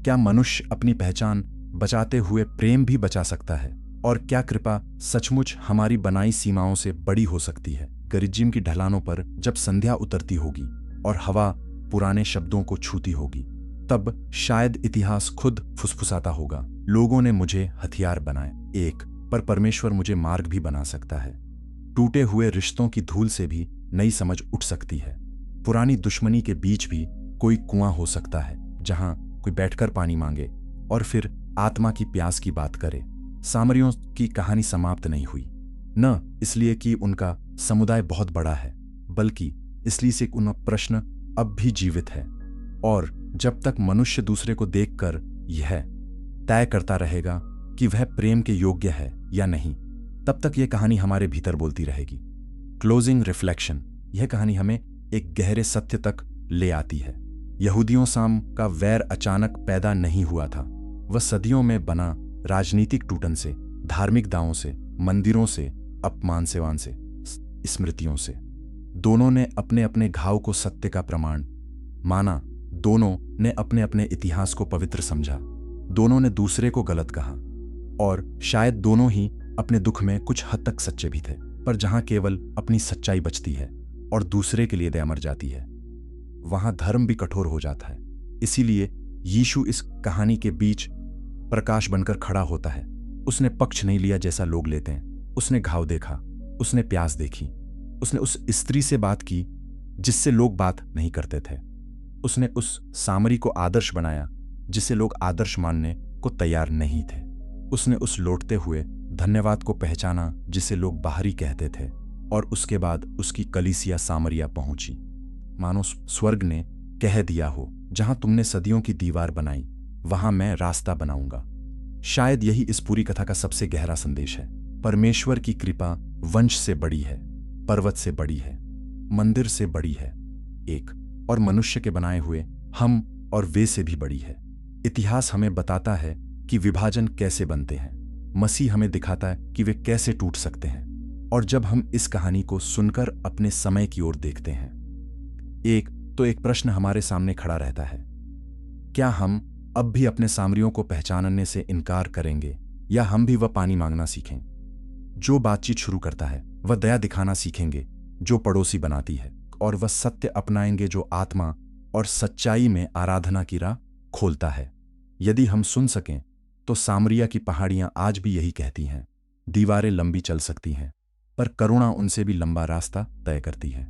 क्या मनुष्य अपनी पहचान बचाते हुए प्रेम भी बचा सकता है? और क्या कृपा सचमुच हमारी बनाई सीमाओं से बड़ी हो सकती है? गरिजिम की ढलानों पर जब संध्या उतरती होगी और हवा पुराने शब्दों को छूती होगी, तब शायद इतिहास खुद फुसफुसाता होगा, लोगों ने मुझे हथियार बनाए एक, पर परमेश्वर मुझे मार्ग भी बना सकता है। टूटे हुए रिश्तों की धूल से भी नई समझ उठ सकती है। पुरानी दुश्मनी के बीच भी कोई कुआं हो सकता है जहां कोई बैठकर पानी मांगे और फिर आत्मा की प्यास की बात करे। सामरियों की कहानी समाप्त नहीं हुई, न इसलिए कि उनका समुदाय बहुत बड़ा है, बल्कि इसलिए से उनका प्रश्न अब भी जीवित है। और जब तक मनुष्य दूसरे को देखकर यह तय करता रहेगा कि वह प्रेम के योग्य है या नहीं, तब तक यह कहानी हमारे भीतर बोलती रहेगी। क्लोजिंग रिफ्लेक्शन, यह कहानी हमें एक गहरे सत्य तक ले आती है। यहूदियों साम का वैर अचानक पैदा नहीं हुआ था। वह सदियों में बना राजनीतिक टूटन से, धार्मिक दावों से, मंदिरों से, अपमान सेवान से, स्मृतियों से। दोनों ने अपने अपने घाव को सत्य का प्रमाण माना, दोनों ने अपने अपने इतिहास को पवित्र समझा, दोनों ने दूसरे को गलत कहा और शायद दोनों ही अपने दुख में कुछ हद तक सच्चे भी थे। पर जहां केवल अपनी सच्चाई बचती है और दूसरे के लिए दया मर जाती है, वहां धर्म भी कठोर हो जाता है। इसीलिए यीशु इस कहानी के बीच प्रकाश बनकर खड़ा होता है। उसने पक्ष नहीं लिया जैसा लोग लेते हैं, उसने घाव देखा, उसने प्यास देखी, उसने उस स्त्री से बात की जिससे लोग बात नहीं करते थे, उसने उस सामरी को आदर्श बनाया जिसे लोग आदर्श मानने को तैयार नहीं थे, उसने उस लौटते हुए धन्यवाद को पहचाना जिसे लोग बाहरी कहते थे, और उसके बाद उसकी कलीसिया सामरिया पहुंची। मानो स्वर्ग ने कह दिया हो, जहां तुमने सदियों की दीवार बनाई वहां मैं रास्ता बनाऊंगा। शायद यही इस पूरी कथा का सबसे गहरा संदेश है। परमेश्वर की कृपा वंश से बड़ी है, पर्वत से बड़ी है, मंदिर से बड़ी है, एक और मनुष्य के बनाए हुए हम और वे से भी बड़ी है। इतिहास हमें बताता है कि विभाजन कैसे बनते हैं, मसीह हमें दिखाता है कि वे कैसे टूट सकते हैं। और जब हम इस कहानी को सुनकर अपने समय की ओर देखते हैं, एक प्रश्न हमारे सामने खड़ा रहता है, क्या हम अब भी अपने सामरियों को पहचानने से इनकार करेंगे, या हम भी वह पानी मांगना सीखें? जो बातचीत शुरू करता है वह दया दिखाना सीखेंगे जो पड़ोसी बनाती है, और वह सत्य अपनाएंगे जो आत्मा और सच्चाई में आराधना की राह खोलता है। यदि हम सुन सकें तो सामरिया की पहाड़ियां आज भी यही कहती हैं, दीवारें लंबी चल सकती हैं पर करुणा उनसे भी लंबा रास्ता तय करती है।